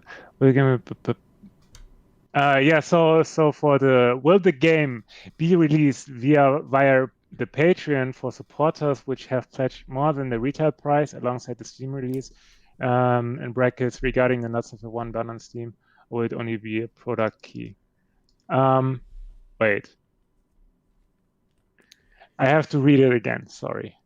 Yeah, so for will the game be released via the Patreon for supporters which have pledged more than the retail price alongside the Steam release, in brackets regarding the nuts of the $1 on Steam, or will it only be a product key? Wait. I have to read it again, sorry.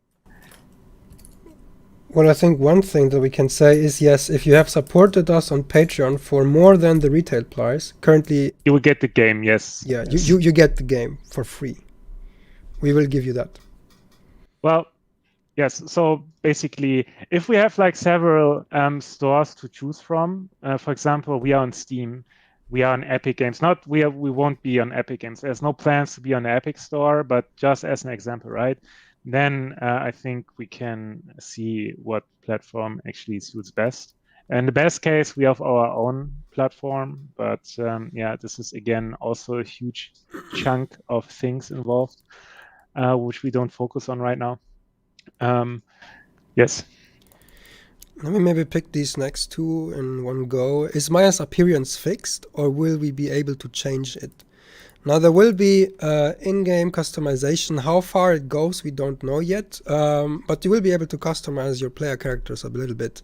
Well, I think one thing that we can say is, yes, if you have supported us on Patreon for more than the retail price, currently... You will get the game, yes. Yeah, yes. You get the game for free. We will give you that. Well, yes, so basically, if we have like several stores to choose from, for example, we are on Steam, we are on Epic Games. We won't be on Epic Games. There's no plans to be on the Epic Store, but just as an example, right? Then I think we can see what platform actually suits best. And the best case, we have our own platform, but yeah, this is again also a huge chunk of things involved, which we don't focus on right now. Yes. Let me maybe pick these next two in one go. Is Maya's appearance fixed, or will we be able to change it? Now, there will be in-game customization. How far it goes, we don't know yet, but you will be able to customize your player characters a little bit.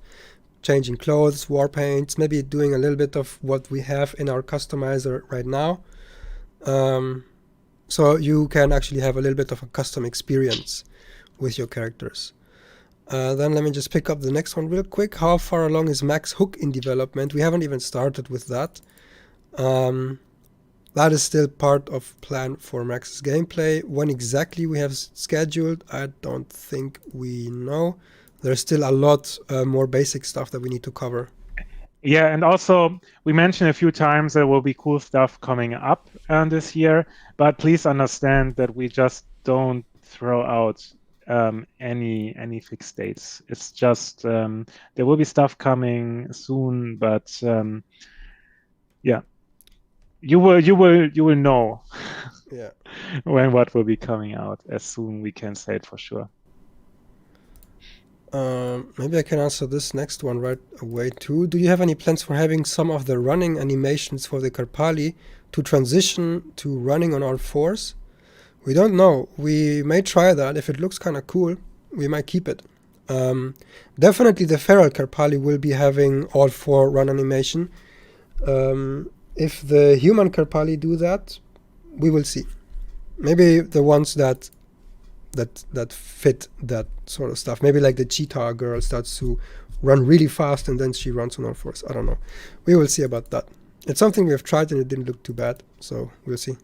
Changing clothes, war paints, maybe doing a little bit of what we have in our customizer right now. So you can actually have a little bit of a custom experience with your characters. Then let me just pick up the next one real quick. How far along is Max Hook in development? We haven't even started with that. That is still part of plan for Max's gameplay. When exactly we have scheduled, I don't think we know. There's still a lot more basic stuff that we need to cover. Yeah, and also we mentioned a few times there will be cool stuff coming up this year, but please understand that we just don't throw out any fixed dates. It's just there will be stuff coming soon, but yeah. You will know yeah. when what will be coming out as soon we can say it for sure. Maybe I can answer this next one right away too. Do you have any plans for having some of the running animations for the Karpali to transition to running on all fours? We don't know. We may try that. If it looks kind of cool, we might keep it. Definitely the feral Karpali will be having all four run animation. If the human Karpali do that, we will see. Maybe the ones that fit that sort of stuff. Maybe like the cheetah girl starts to run really fast and then she runs on all fours. I don't know. We will see about that. It's something we have tried and it didn't look too bad, so we'll see.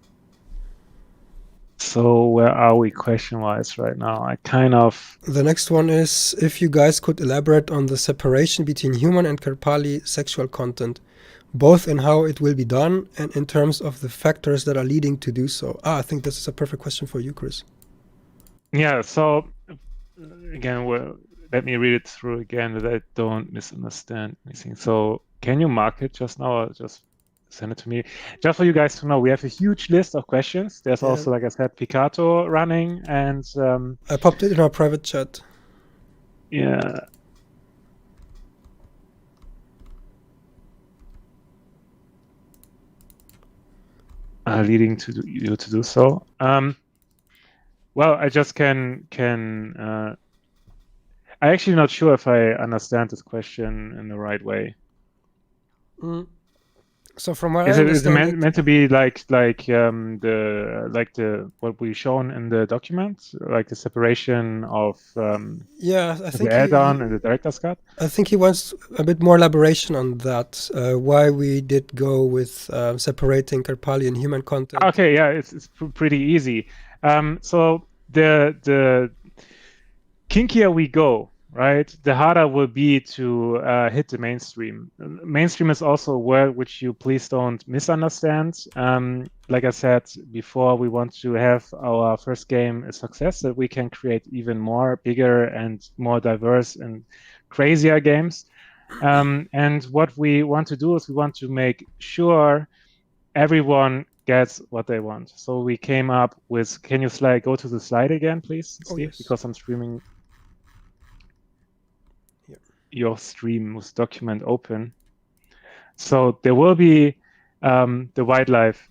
So where are we question-wise right now? The next one is if you guys could elaborate on the separation between human and Karpali sexual content, both in how it will be done and in terms of the factors that are leading to do so. I think this is a perfect question for you, Chris. Yeah, so again, let me read it through again that I don't misunderstand anything. So can you mark it just now or just send it to me? Just for you guys to know, we have a huge list of questions. There's also, like I said, Picato running, and I popped it in our private chat. Yeah. leading to you to do so. Well, I just can. I'm actually not sure if I understand this question in the right way. So from what Is I it understand, meant to be like the what we shown in the document, like the separation of yeah, I the think add-on and the director's cut? I think he wants a bit more elaboration on that. Why we did go with separating Karpali and human content. Okay, yeah, it's pretty easy. So the kinkier we go, right, the harder will be to hit the mainstream. Mainstream is also a word which you please don't misunderstand. Like I said before, we want to have our first game a success, that we can create even more bigger and more diverse and crazier games. And what we want to do is we want to make sure everyone gets what they want. So we came up with, can you go to the slide again, please, Steve? Yes. Because I'm streaming your stream with document open. So there will be the wildlife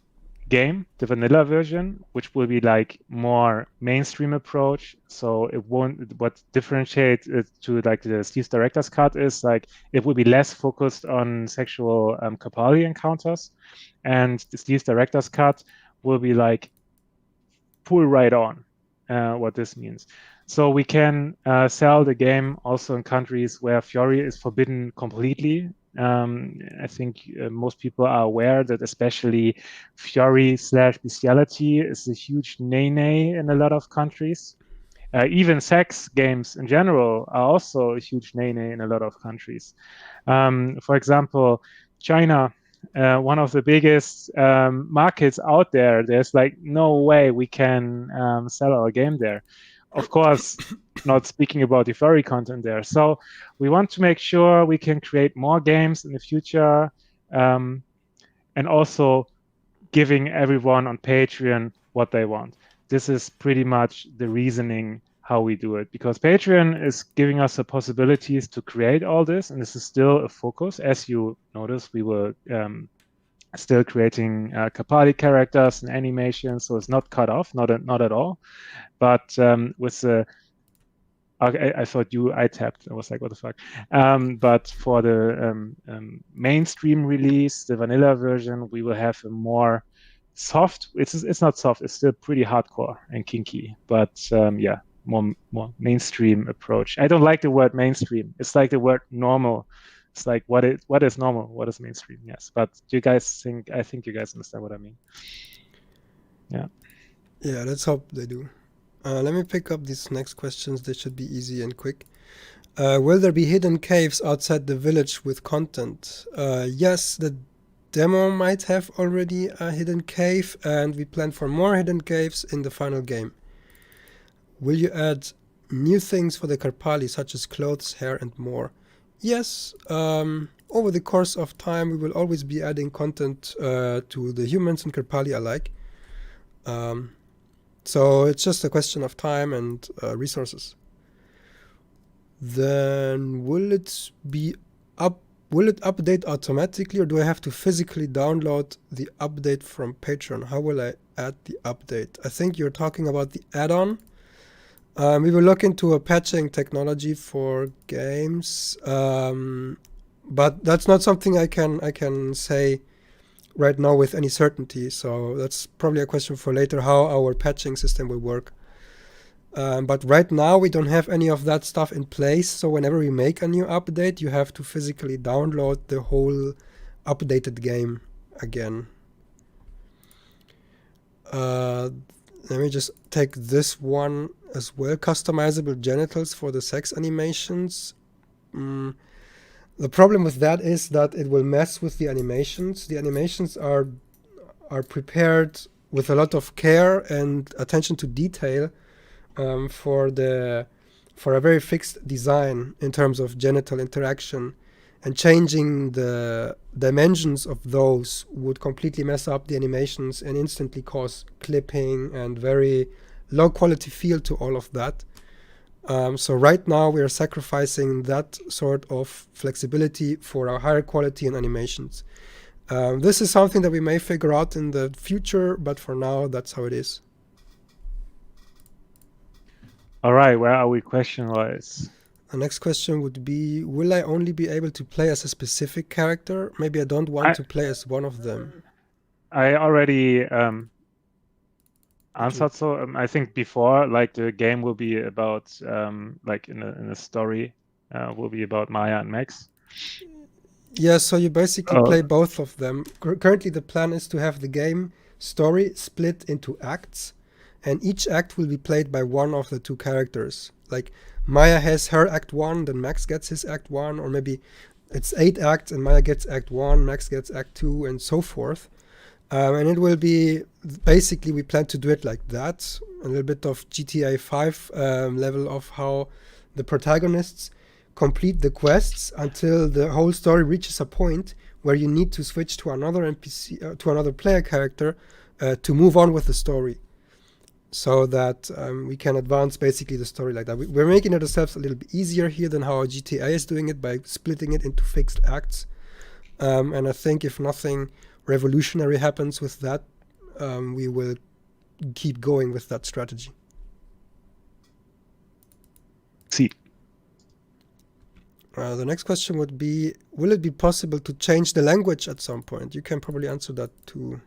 game, the vanilla version, which will be like more mainstream approach. So it won't, what differentiates it to like the Steve's Director's Cut is like, it will be less focused on sexual Karpali encounters. And the Steve's Director's Cut will be like pull right on what this means. So we can sell the game also in countries where Fiori is forbidden completely. I think most people are aware that especially Fiori/bestiality is a huge nay-nay in a lot of countries. Even sex games in general are also a huge nay-nay in a lot of countries. For example, China, one of the biggest markets out there, there's like no way we can sell our game there. Of course, not speaking about the furry content there. So we want to make sure we can create more games in the future, and also giving everyone on Patreon what they want. This is pretty much the reasoning how we do it, because Patreon is giving us the possibilities to create all this, and this is still a focus. As you notice, we were still creating Karpali characters and animations, so it's not cut off, not at all. But with the I thought I tapped. I was like, what the fuck? But for the mainstream release, the vanilla version, we will have a more soft. It's not soft. It's still pretty hardcore and kinky. But yeah, more mainstream approach. I don't like the word mainstream. It's like the word normal. It's like what is normal? What is mainstream? Yes. But you guys I think you guys understand what I mean. Yeah. Yeah, let's hope they do. Let me pick up these next questions. They should be easy and quick. Will there be hidden caves outside the village with content? Yes, the demo might have already a hidden cave, and we plan for more hidden caves in the final game. Will you add new things for the Karpali, such as clothes, hair, and more? Yes, over the course of time, we will always be adding content to the humans and Karpali alike. So it's just a question of time and resources. Then will it update automatically, or do I have to physically download the update from Patreon? How will I add the update? I think you're talking about the add-on. We will look into a patching technology for games, but that's not something I can say right now with any certainty. So that's probably a question for later, how our patching system will work. But right now we don't have any of that stuff in place. So whenever we make a new update, you have to physically download the whole updated game again. Let me just take this one as well. Customizable genitals for the sex animations. The problem with that is that it will mess with the animations. The animations are prepared with a lot of care and attention to detail for a very fixed design in terms of genital interaction, and changing the dimensions of those would completely mess up the animations and instantly cause clipping and very low quality feel to all of that. So right now we are sacrificing that sort of flexibility for our higher quality in animations. This is something that we may figure out in the future, but for now, that's how it is. All right, where are we question-wise? The next question would be, will I only be able to play as a specific character? Maybe I don't want to play as one of them. I already answered. So I think before, like the game will be about, like in a story, will be about Maya and Max. Yeah, so you basically play both of them. Currently, the plan is to have the game story split into acts, and each act will be played by one of the two characters. Like Maya has her act 1, then Max gets his act 1, or maybe it's 8 acts and Maya gets act 1, Max gets act 2, and so forth. And it will be, basically we plan to do it like that, a little bit of GTA 5 level of how the protagonists complete the quests until the whole story reaches a point where you need to switch to another NPC, to another player character to move on with the story, so that we can advance basically the story like that. We're making it ourselves a little bit easier here than how GTA is doing it by splitting it into fixed acts. And I think if nothing revolutionary happens with that, we will keep going with that strategy. See. The next question would be, will it be possible to change the language at some point? You can probably answer that too.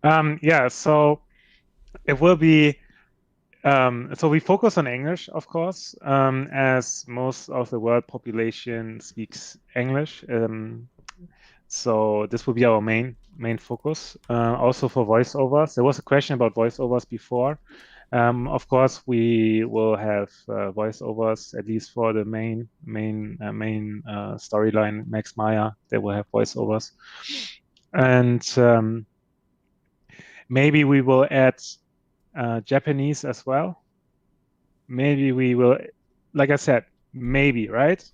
Yeah, so it will be, so we focus on English, of course, as most of the world population speaks English. So this will be our main focus. Also for voiceovers, there was a question about voiceovers before. Of course, we will have voiceovers, at least for the main storyline, Max Maya. They will have voiceovers, and maybe we will add Japanese as well. Maybe we will, like I said, maybe, right?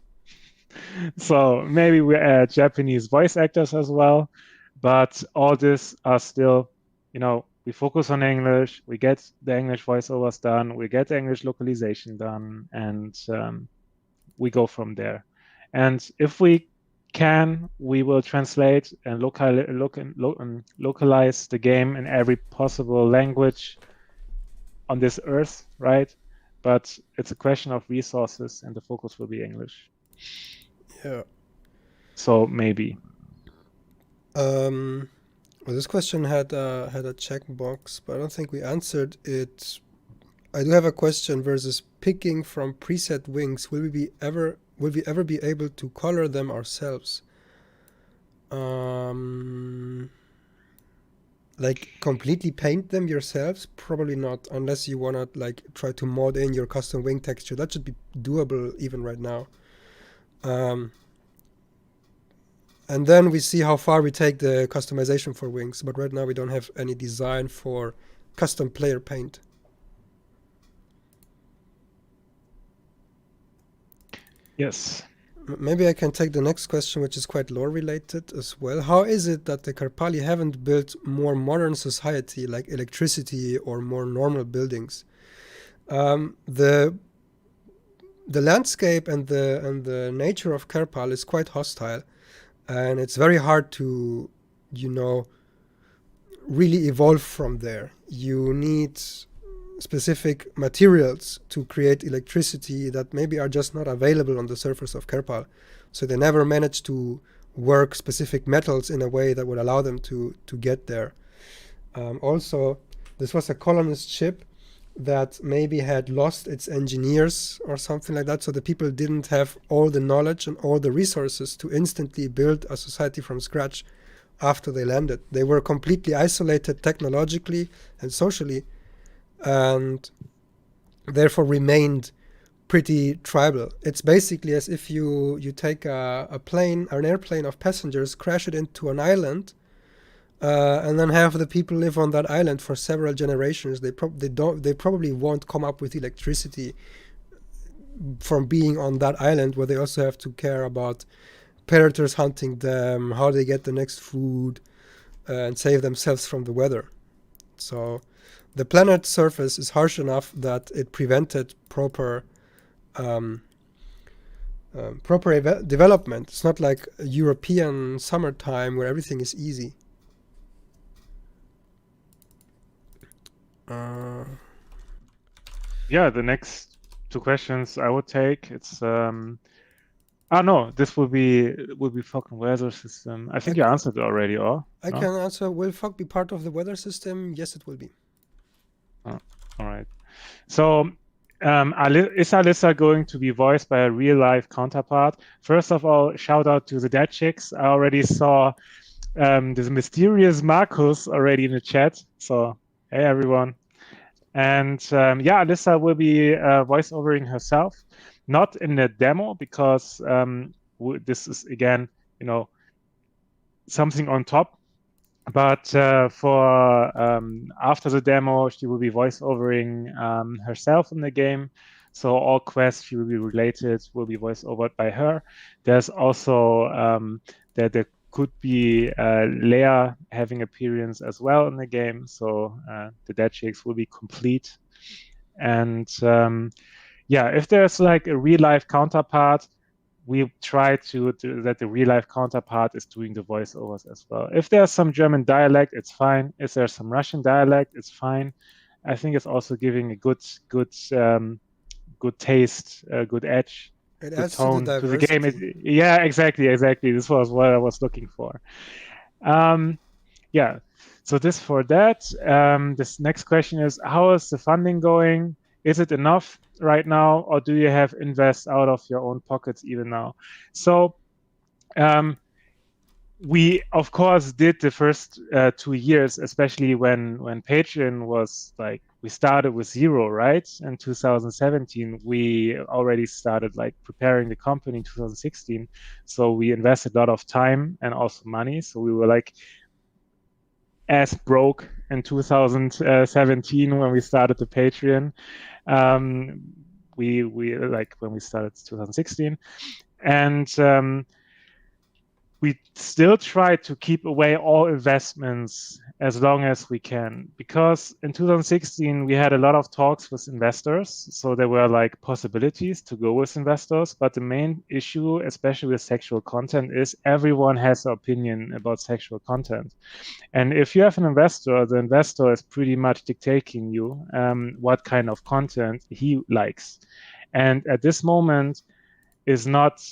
So maybe we add Japanese voice actors as well, but all this are still, we focus on English, we get the English voiceovers done, we get the English localization done, and we go from there. And if we can, we will translate and localize the game in every possible language on this earth, right? But it's a question of resources, and the focus will be English. Yeah. So maybe. Well, this question had a checkbox, but I don't think we answered it. I do have a question versus picking from preset wings. Will we ever be able to color them ourselves? Like completely paint them yourselves? Probably not, unless you wanna like try to mod in your custom wing texture. That should be doable even right now. And then we see how far we take the customization for wings, but right now we don't have any design for custom player paint. Yes. Maybe I can take the next question, which is quite lore related as well. How is it that the Karpali haven't built more modern society like electricity or more normal buildings? The landscape and the nature of Karpal is quite hostile, and it's very hard to, really evolve from there. You need specific materials to create electricity that maybe are just not available on the surface of Karpal. So they never managed to work specific metals in a way that would allow them to get there. Also, this was a colonist ship that maybe had lost its engineers or something like that, so the people didn't have all the knowledge and all the resources to instantly build a society from scratch after they landed. They were completely isolated technologically and socially, and therefore remained pretty tribal. It's basically as if you take a plane, an airplane of passengers, crash it into an island, and then have the people live on that island for several generations. They probably won't come up with electricity from being on that island, where they also have to care about predators hunting them, how they get the next food, and save themselves from the weather. So the planet's surface is harsh enough that it prevented proper proper development. It's not like a European summertime where everything is easy. Yeah, the next two questions I would take. It's no, this will be fucking weather system. I think you answered it already, or I no? can answer. Will Fog be part of the weather system? Yes, it will be. Oh, all right. So, is Alyssa going to be voiced by a real life counterpart? First of all, shout out to the Dead Chicks. I already saw this mysterious Marcus already in the chat. So, hey everyone. And yeah, Alyssa will be voiceovering herself, not in the demo because this is again, something on top. But for after the demo, she will be voiceovering herself in the game. So all quests she will be related will be voiceovered by her. There's also there could be Leia having appearance as well in the game. So the Dead Chicks will be complete. And yeah, if there's like a real life counterpart, we try to that the real life counterpart is doing the voiceovers as well. If there's some German dialect, it's fine. If there's some Russian dialect, it's fine. I think it's also giving a good taste, good edge, It good adds to the tone to the diversity. game. Yeah, exactly. This was what I was looking for. Yeah. So this for that. This next question is, how is the funding going? Is it enough right now, or do you have invest out of your own pockets even now? So we of course did the first 2 years, especially when Patreon was like, we started with 0, right? In 2017, we already started like preparing the company in 2016. So we invested a lot of time and also money. So we were like as broke in 2017 when we started the Patreon. We like when we started 2016, and we still try to keep away all investments as long as we can, because in 2016 we had a lot of talks with investors, so there were like possibilities to go with investors, but the main issue, especially with sexual content, is everyone has an opinion about sexual content. And if you have an investor, the investor is pretty much dictating you what kind of content he likes. And at this moment is not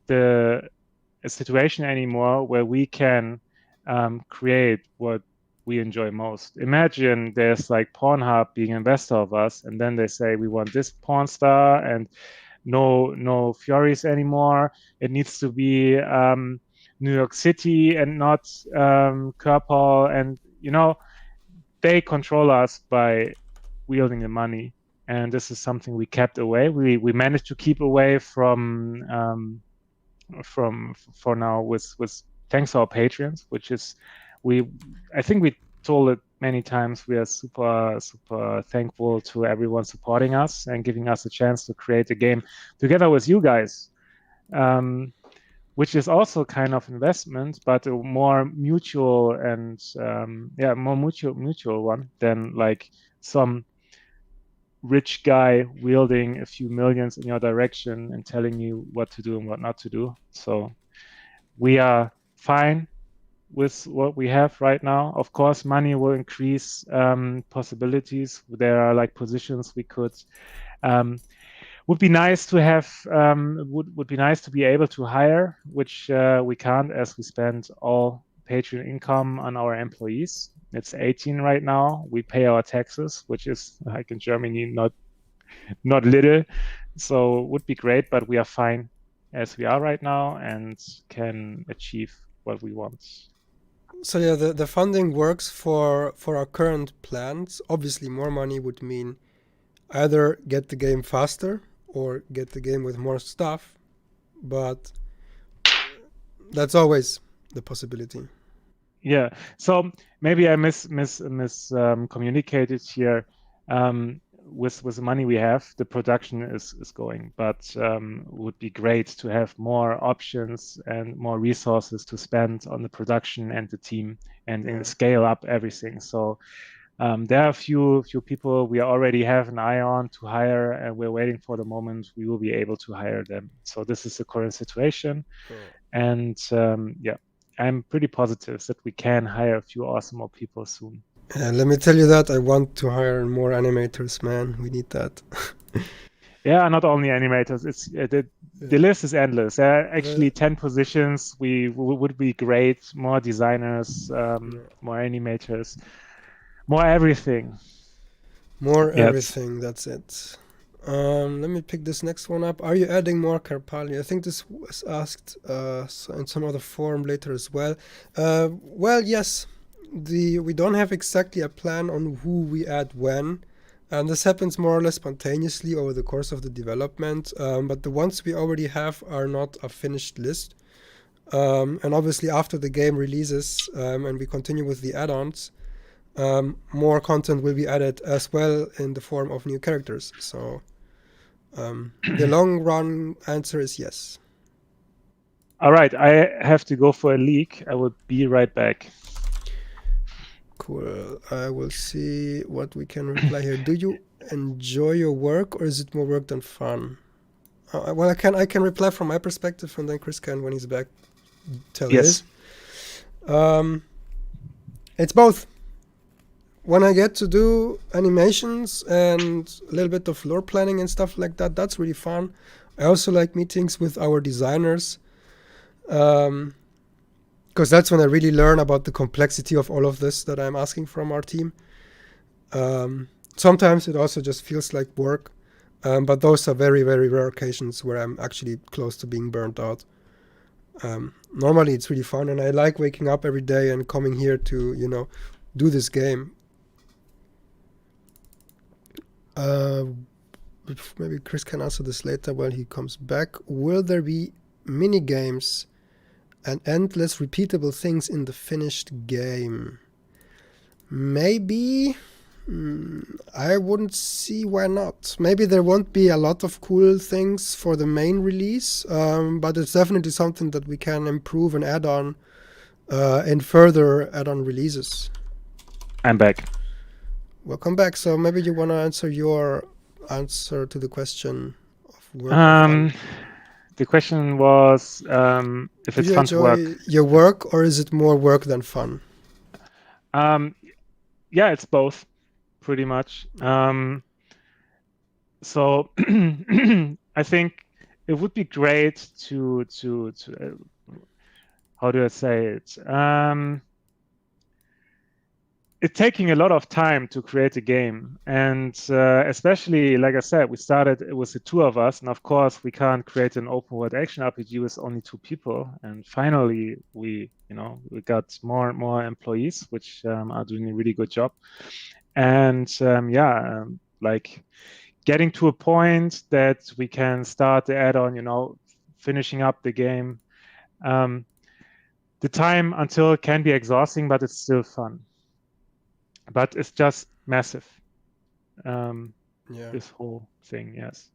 a situation anymore where we can create what we enjoy most. Imagine there's like Pornhub being an investor of us, and then they say we want this porn star and no Furies anymore. It needs to be New York City and not Kerpal, and they control us by wielding the money. And this is something we kept away. We managed to keep away from for now with thanks to our patrons, which is I think we told it many times, we are super thankful to everyone supporting us and giving us a chance to create a game together with you guys, which is also kind of investment, but a more mutual and more mutual one than like some rich guy wielding a few millions in your direction and telling you what to do and what not to do. So we are fine with what we have right now. Of course, money will increase possibilities. There are like positions we could would be nice to have would be nice to be able to hire, which we can't, as we spend all Patreon income on our employees. It's 18 right now. We pay our taxes, which is like in Germany not little. So it would be great, but we are fine as we are right now and can achieve what we want. So yeah, the funding works for our current plans. Obviously, more money would mean either get the game faster or get the game with more stuff, but that's always the possibility. Yeah. So maybe I communicated here. With the money we have, the production is going, but would be great to have more options and more resources to spend on the production and the team and scale up everything. So There are a few people we already have an eye on to hire, and we're waiting for the moment we will be able to hire them. So this is the current situation, and yeah, I'm pretty positive that we can hire a few awesome more people soon. Let me tell you that I want to hire more animators, man. We need that. Yeah, not only animators. It's the list is endless. There are actually 10 positions. We would be great. More designers, more animators, more everything. More Yes. everything. That's it. Let me pick this next one up. Are you adding more Karpali? I think this was asked in some other forum later as well. Well, yes. We don't have exactly a plan on who we add when. And this happens more or less spontaneously over the course of the development. But the ones we already have are not a finished list. And obviously after the game releases and we continue with the add-ons, more content will be added as well in the form of new characters. So the long run answer is yes. All right, I have to go for a leak. I will be right back. Cool. I will see what we can reply here. Do you enjoy your work, or is it more work than fun? Well, I can reply from my perspective, and then Chris can, when he's back, tell his. It's both. When I get to do animations and a little bit of lore planning and stuff like that, that's really fun. I also like meetings with our designers, because that's when I really learn about the complexity of all of this that I'm asking from our team. Sometimes it also just feels like work, but those are very, very rare occasions where I'm actually close to being burnt out. Normally it's really fun, and I like waking up every day and coming here to, do this game. Maybe Chris can answer this later when he comes back. Will there be mini games and endless repeatable things in the finished game? Maybe. I wouldn't see why not. Maybe there won't be a lot of cool things for the main release, but it's definitely something that we can improve and add on in further add-on releases. I'm back. Welcome back. So maybe you want to answer your answer to the question of work. The question was if it's fun to work. Do you enjoy your work, or is it more work than fun? Yeah, it's both, pretty much. So I think it would be great to how do I say it? It's taking a lot of time to create a game, and especially, like I said, we started, it was the two of us, and of course we can't create an open world action RPG with only 2 people. And finally we got more and more employees, which are doing a really good job. And like getting to a point that we can start the add-on, finishing up the game. The time until it can be exhausting, but it's still fun. But it's just massive. This whole thing, yes.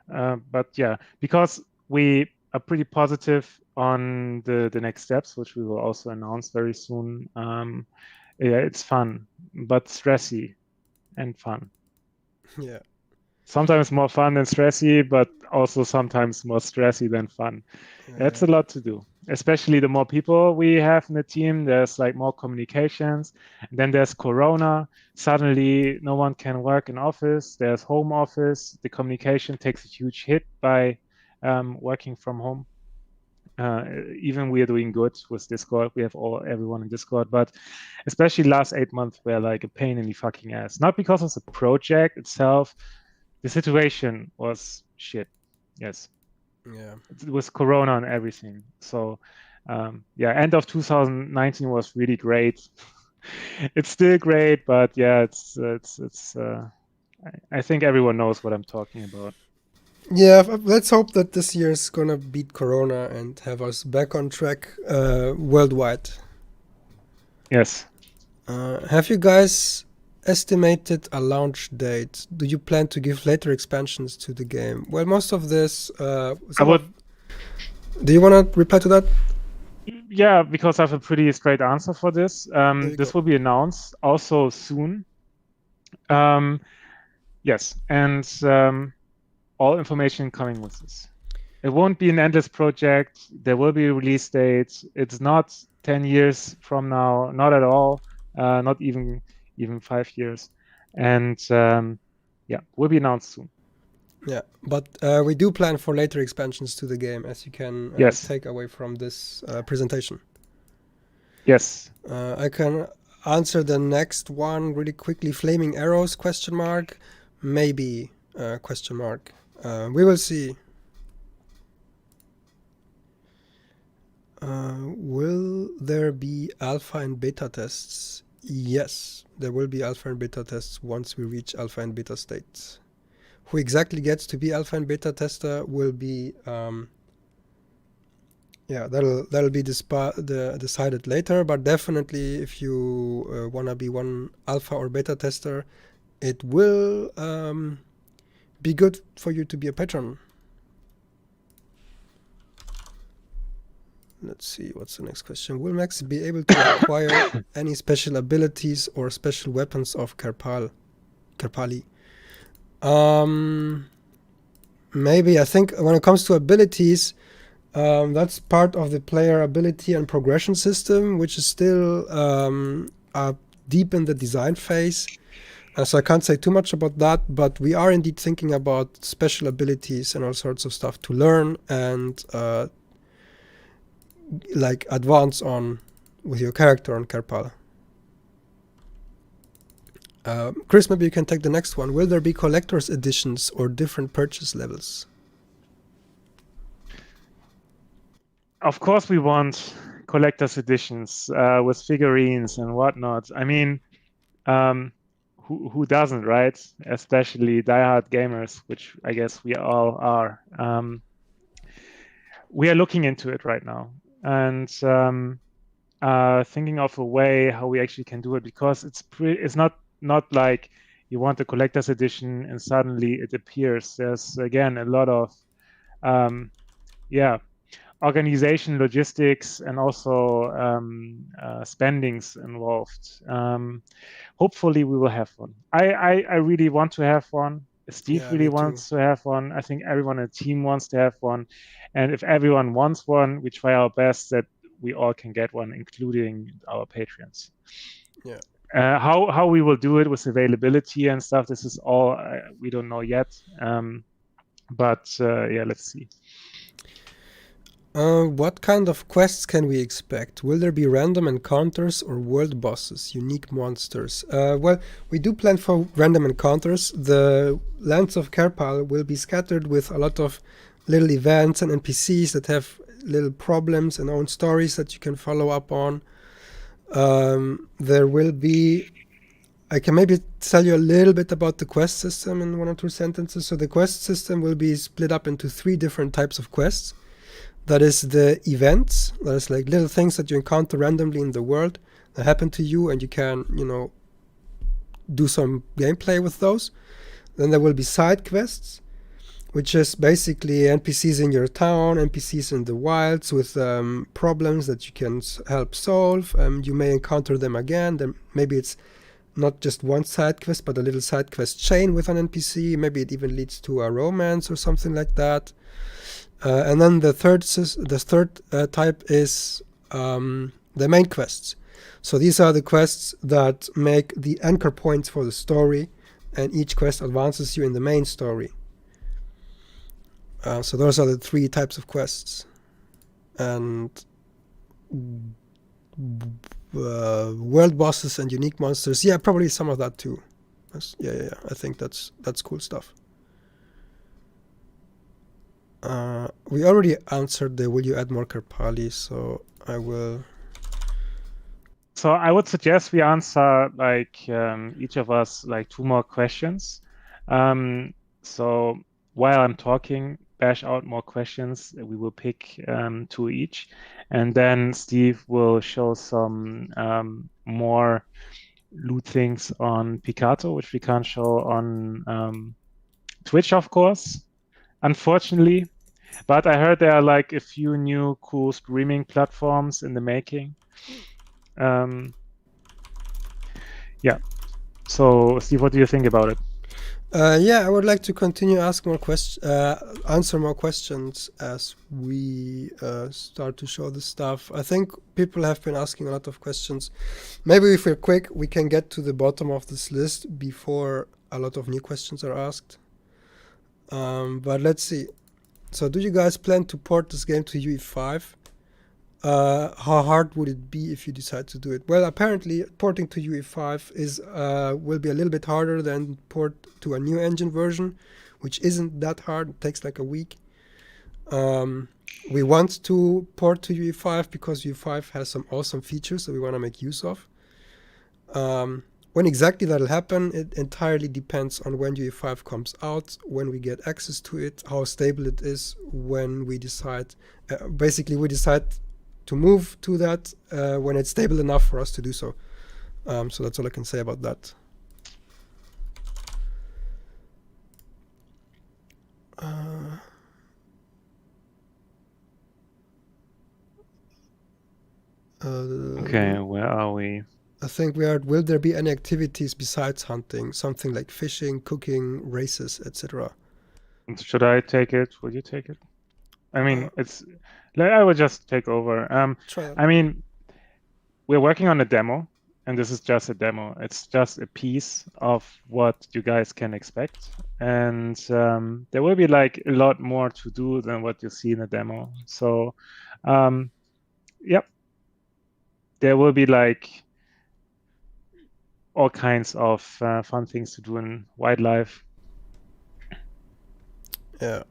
But yeah, because we are pretty positive on the next steps, which we will also announce very soon. Yeah, it's fun, but stressy and fun. Yeah. Sometimes more fun than stressy, but also sometimes more stressy than fun. That's a lot to do. Especially the more people we have in the team, there's like more communications. And then there's Corona. Suddenly, no one can work in office. There's home office. The communication takes a huge hit by working from home. Even we are doing good with Discord. We have everyone in Discord, but especially last 8 months were like a pain in the fucking ass. Not because of the project itself. The situation was shit. Yes. Yeah. It was Corona and everything. So end of 2019 was really great. It's still great, but yeah, it's I think everyone knows what I'm talking about. Yeah, let's hope that this year is gonna beat Corona and have us back on track worldwide. Yes. Have you guys estimated a launch date? Do you plan to give later expansions to the game? Well, most of this. I would. Do you want to reply to that? Yeah, because I have a pretty straight answer for this. you This go. will be announced also soon. Yes, and all information coming with this. It won't be an endless project. There will be a release date. It's not 10 years from now, not at all, not even 5 years. And yeah, will be announced soon. Yeah, but we do plan for later expansions to the game, as you can Yes. take away from this presentation. Yes. I can answer the next one really quickly. Flaming arrows? Question mark. Maybe? Question mark. We will see. Will there be alpha and beta tests? Yes, there will be alpha and beta tests once we reach alpha and beta states. Who exactly gets to be alpha and beta tester will be yeah, that'll be decided later, but definitely if you wanna be one alpha or beta tester, it will be good for you to be a patron. Let's see, what's the next question? Will Max be able to acquire any special abilities or special weapons of Karpali? Maybe. I think when it comes to abilities, that's part of the player ability and progression system, which is still deep in the design phase. So I can't say too much about that, but we are indeed thinking about special abilities and all sorts of stuff to learn and like advance on with your character on Karpal. Chris, maybe you can take the next one. Will there be collector's editions or different purchase levels? Of course, we want collector's editions with figurines and whatnot. I mean, who doesn't, right? Especially diehard gamers, which I guess we all are. We are looking into it right now and thinking of a way how we actually can do it, because it's not like you want a collector's edition and suddenly it appears. There's again a lot of organization, logistics, and also spendings involved. Hopefully we will have one. I really want to have one. Steve really wants to have one. I think everyone in the team wants to have one. And if everyone wants one, we try our best that we all can get one, including our patrons. Yeah. How we will do it with availability and stuff, this is all we don't know yet. But yeah, let's see. What kind of quests can we expect? Will there be random encounters or world bosses, unique monsters? Well, we do plan for random encounters. The lands of Karpal will be scattered with a lot of little events and NPCs that have little problems and own stories that you can follow up on. There will be... I can maybe tell you a little bit about the quest system in 1 or 2 sentences. So the quest system will be split up into 3 different types of quests. That is the events. That is like little things that you encounter randomly in the world that happen to you, and you can, do some gameplay with those. Then there will be side quests, which is basically NPCs in your town, NPCs in the wilds with problems that you can help solve. You may encounter them again. Then maybe it's not just one side quest, but a little side quest chain with an NPC. Maybe it even leads to a romance or something like that. And then the third type is the main quests. So these are the quests that make the anchor points for the story, and each quest advances you in the main story. So those are the 3 types of quests. And world bosses and unique monsters, yeah, probably some of that too. Yeah. I think that's cool stuff. We already answered the will you add more Karpali, so I will. So I would suggest we answer each of us 2 more questions. So while I'm talking, bash out more questions. We will pick 2 each, and then Steve will show some more loot things on Picato, which we can't show on Twitch, of course, unfortunately. But I heard there are like a few new cool streaming platforms in the making. Yeah. So, Steve, what do you think about it? Yeah, I would like to continue ask more answer more questions as we start to show the stuff. I think people have been asking a lot of questions. Maybe if we're quick, we can get to the bottom of this list before a lot of new questions are asked. But let's see. So, do you guys plan to port this game to UE5? How hard would it be if you decide to do it? Well, apparently porting to UE5 will be a little bit harder than port to a new engine version, which isn't that hard. It takes like a week. We want to port to UE5 because UE5 has some awesome features that we want to make use of. When exactly that'll happen, it entirely depends on when UE5 comes out, when we get access to it, how stable it is, when we decide. Basically, we decide to move to that when it's stable enough for us to do so. So that's all I can say about that. Okay, where are we? I think we are. Will there be any activities besides hunting? Something like fishing, cooking, races, etc. Should I take it? Would you take it? I mean, I would just take over. Try it. I mean, we're working on a demo, and this is just a demo. It's just a piece of what you guys can expect. And there will be like a lot more to do than what you see in the demo. So, yep. There will be like all kinds of fun things to do in wildlife. Yeah.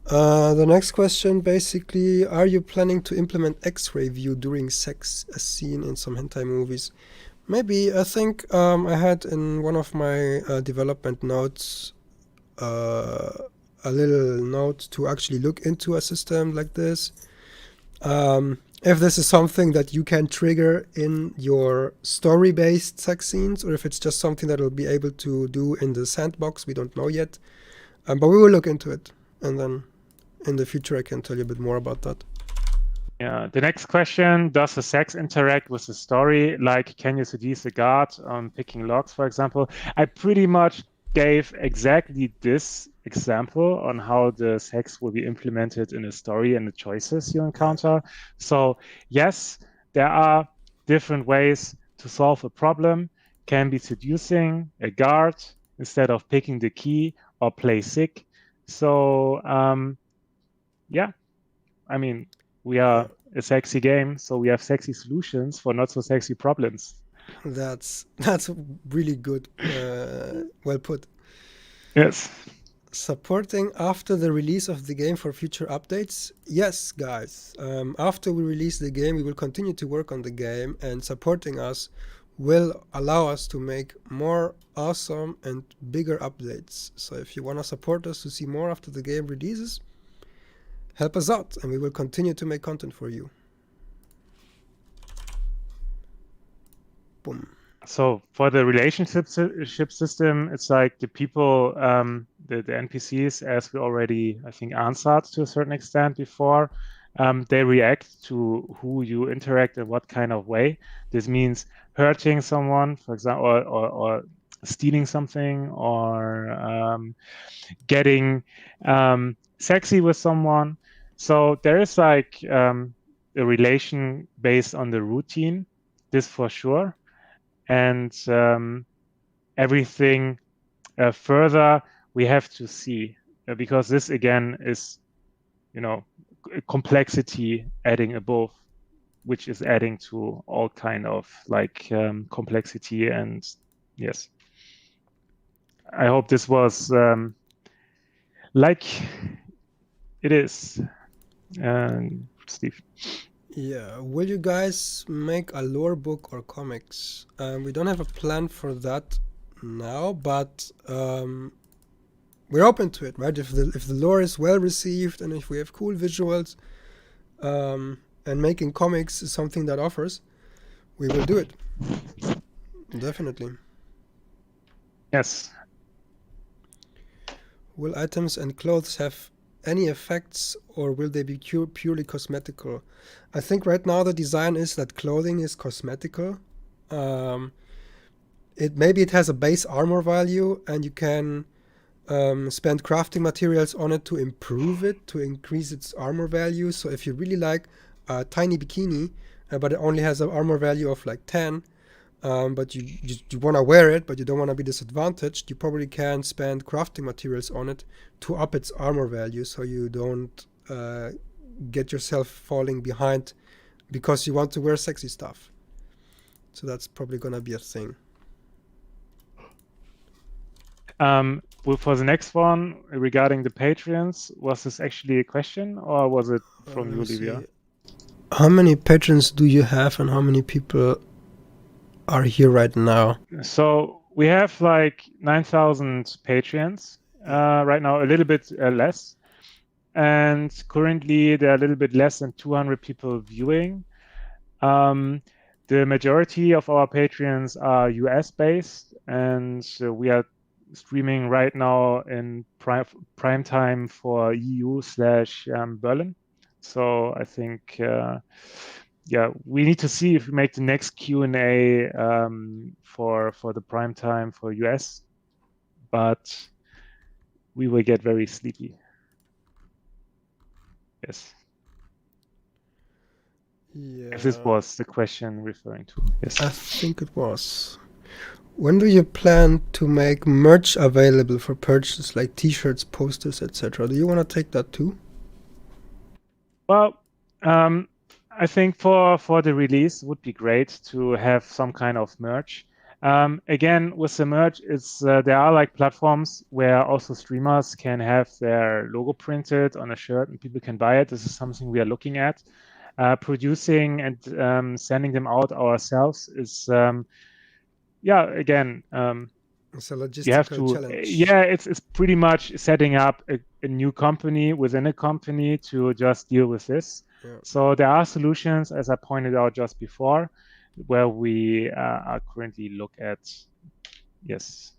The next question, basically, are you planning to implement X-ray view during sex as seen in some hentai movies? Maybe. I think I had in one of my development notes a little note to actually look into a system like this. If this is something that you can trigger in your story-based sex scenes, or if it's just something that we'll be able to do in the sandbox, we don't know yet. But we will look into it, and then in the future I can tell you a bit more about that. Yeah. The next question, does the sex interact with the story? Like, can you seduce a guard picking logs, for example? I pretty much gave exactly this example on how the sex will be implemented in a story and the choices you encounter. So yes, there are different ways to solve a problem. Can be seducing a guard instead of picking the key, or play sick. So yeah, I mean, we are a sexy game, so we have sexy solutions for not so sexy problems. That's really good. Well put. Yes. Supporting after the release of the game for future updates? Yes, guys. After we release the game, we will continue to work on the game, and supporting us will allow us to make more awesome and bigger updates. So if you want to support us to see more after the game releases, help us out, and we will continue to make content for you. Boom. So for the relationship system, it's like the people, the NPCs, as we already, I think, answered to a certain extent before, they react to who you interact in what kind of way. This means hurting someone, for example, or stealing something, or getting sexy with someone. So there is like a relation based on the routine, this for sure. And everything further we have to see, because this again is, complexity adding above, which is adding to all kind of like complexity. And yes, I hope this was like it is. Steve. Yeah, will you guys make a lore book or comics? We don't have a plan for that now, but we're open to it, right? If the lore is well received and if we have cool visuals, and making comics is something that offers, we will do it. Definitely. Yes. Will items and clothes have any effects, or will they be purely cosmetical? I think right now the design is that clothing is cosmetical. Maybe it has a base armor value, and you can spend crafting materials on it to improve it, to increase its armor value. So if you really like a tiny bikini, but it only has an armor value of like 10, but you want to wear it, but you don't want to be disadvantaged, you probably can spend crafting materials on it to up its armor value, so you don't get yourself falling behind because you want to wear sexy stuff. So that's probably gonna be a thing. Well, for the next one regarding the Patreons, was this actually a question or was it from you, Livia? How many patrons do you have, and how many people are here right now? So we have like 9,000 Patreons right now, a little bit less. And currently there are a little bit less than 200 people viewing. The majority of our Patreons are US based, and we are streaming right now in prime time for EU/Berlin. So I think, yeah, we need to see if we make the next Q&A for the prime time for US, but we will get very sleepy. Yes. Yeah. If this was the question referring to, yes. I think it was. When do you plan to make merch available for purchase, like t-shirts, posters, etc.? Do you want to take that too? Well, I think for the release, it would be great to have some kind of merch. Again, with the merch, it's there are like platforms where also streamers can have their logo printed on a shirt and people can buy it. This is something we are looking at. Producing and sending them out ourselves is, yeah, again, It's a you have logistical to, challenge. yeah, it's pretty much setting up a new company within a company to just deal with this. Yeah. So there are solutions, as I pointed out just before, where we are currently look at, yes.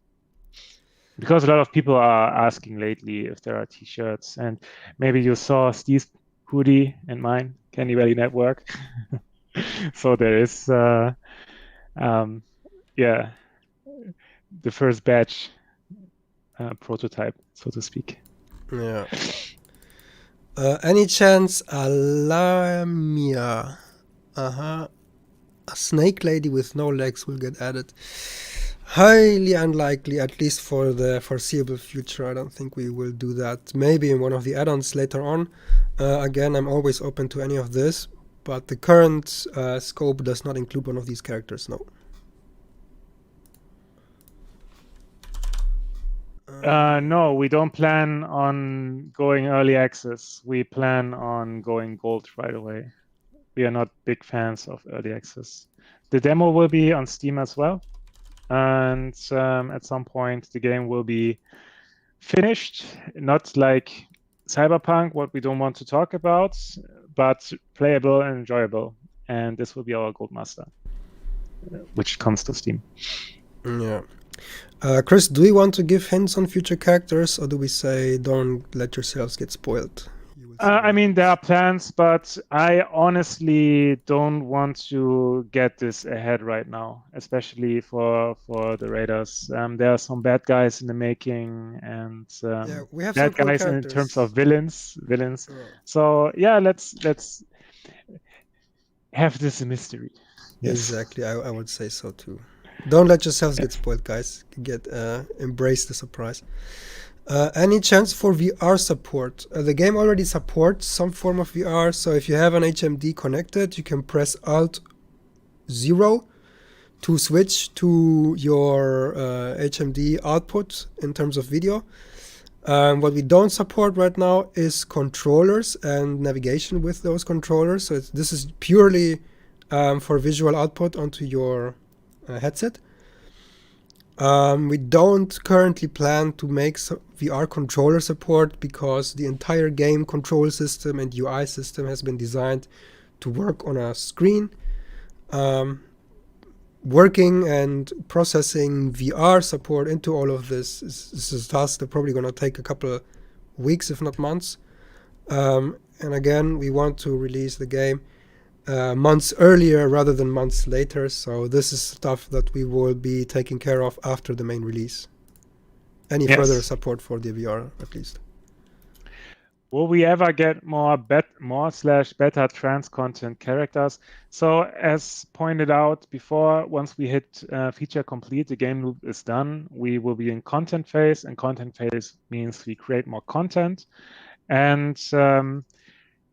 Because a lot of people are asking lately if there are t-shirts, and maybe you saw Steve's hoodie and mine, Candy Valley Network. So there is, yeah, the first batch prototype, so to speak. Yeah. Any chance Alamia, a snake lady with no legs will get added? Highly unlikely, at least for the foreseeable future. I don't think we will do that. Maybe in one of the add-ons later on. Again, I'm always open to any of this, but the current scope does not include one of these characters, no. No, we don't plan on going early access. We plan on going gold right away. We are not big fans of early access. The demo will be on Steam as well. And at some point, the game will be finished. Not like Cyberpunk, what we don't want to talk about, but playable and enjoyable. And this will be our Gold Master, which comes to Steam. Yeah. Chris, do we want to give hints on future characters, or do we say don't let yourselves get spoiled? I mean, there are plans, but I honestly don't want to get this ahead right now, especially for the Raiders. There are some bad guys in the making, and yeah, we have bad some guys cool in terms of villains. Yeah. So yeah, let's have this a mystery. Yes. Exactly, I would say so too. Don't let yourselves get spoiled, guys. Embrace the surprise. Any chance for VR support? The game already supports some form of VR, so if you have an HMD connected, you can press Alt 0 to switch to your HMD output in terms of video. What we don't support right now is controllers and navigation with those controllers, so this is purely for visual output onto your headset. We don't currently plan to make VR controller support because the entire game control system and UI system has been designed to work on a screen. Working and processing VR support into all of this is a task that's probably going to take a couple of weeks, if not months. And again, we want to release the game months earlier rather than months later. So this is stuff that we will be taking care of after the main release. Any further Yes. support for the VR, at least. Will we ever get more beta trans content characters? So as pointed out before, once we hit feature complete, the game loop is done. We will be in content phase, and content phase means we create more content. And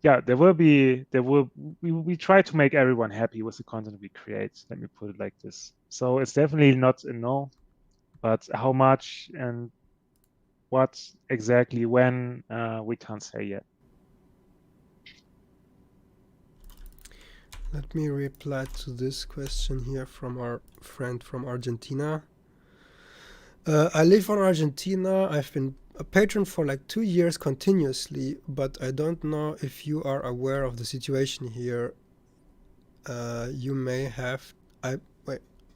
yeah, we try to make everyone happy with the content we create. Let me put it like this. So it's definitely not a no, but how much and what exactly when we can't say yet. Let me reply to this question here from our friend from Argentina. I live in Argentina. I've been a patron for like 2 years continuously, but I don't know if you are aware of the situation here. You may have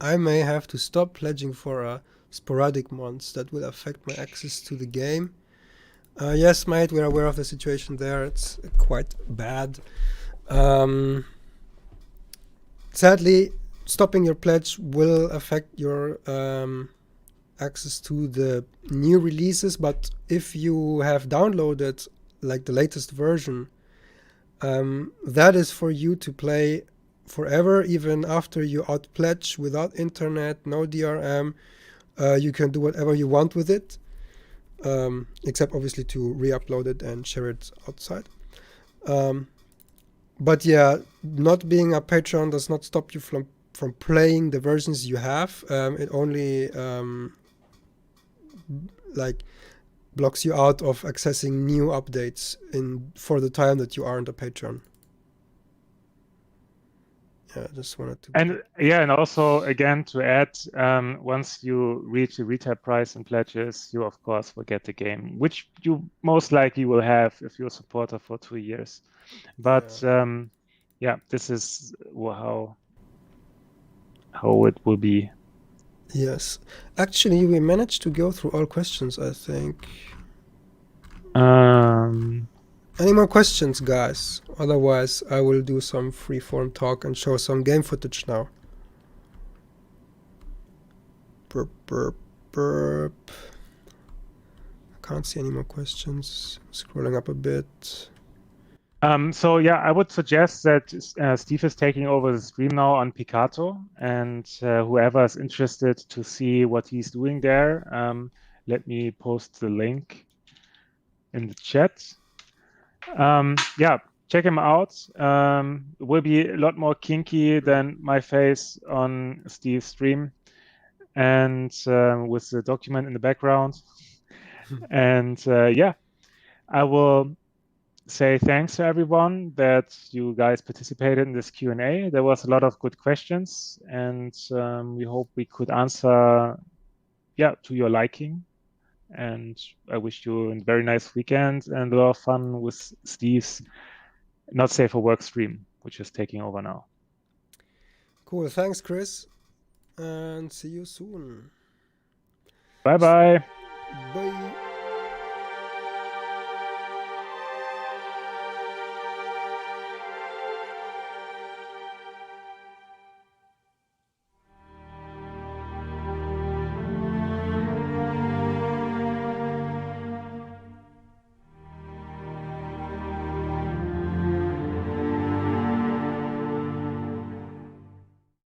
I may have to stop pledging for a sporadic months that will affect my access to the game. Yes, mate, we're aware of the situation there. It's quite bad. Sadly, stopping your pledge will affect your access to the new releases, but if you have downloaded like the latest version, that is for you to play forever, even after you out pledge, without internet, no DRM. You can do whatever you want with it, except obviously to re-upload it and share it outside. But yeah, not being a patron does not stop you from playing the versions you have. It only like blocks you out of accessing new updates for the time that you aren't a patron. Yeah, I just wanted to. And yeah, and also again to add, once you reach the retail price and pledges, you of course will get the game, which you most likely will have if you're a supporter for 2 years. But yeah, this is how it will be. Yes, actually, we managed to go through all questions, I think. Any more questions, guys? Otherwise, I will do some freeform talk and show some game footage now. Burp, burp, burp. I can't see any more questions. Scrolling up a bit. So yeah, I would suggest that Steve is taking over the stream now on Picato, and whoever is interested to see what he's doing there, let me post the link in the chat. Yeah, check him out. It will be a lot more kinky than my face on Steve's stream, and with the document in the background. And yeah, I will say thanks to everyone that you guys participated in this Q&A. There was a lot of good questions, and we hope we could answer, yeah, to your liking. And I wish you a very nice weekend and a lot of fun with Steve's Not Safe for Work stream, which is taking over now. Cool. Thanks, Chris. And see you soon. Bye-bye. Bye.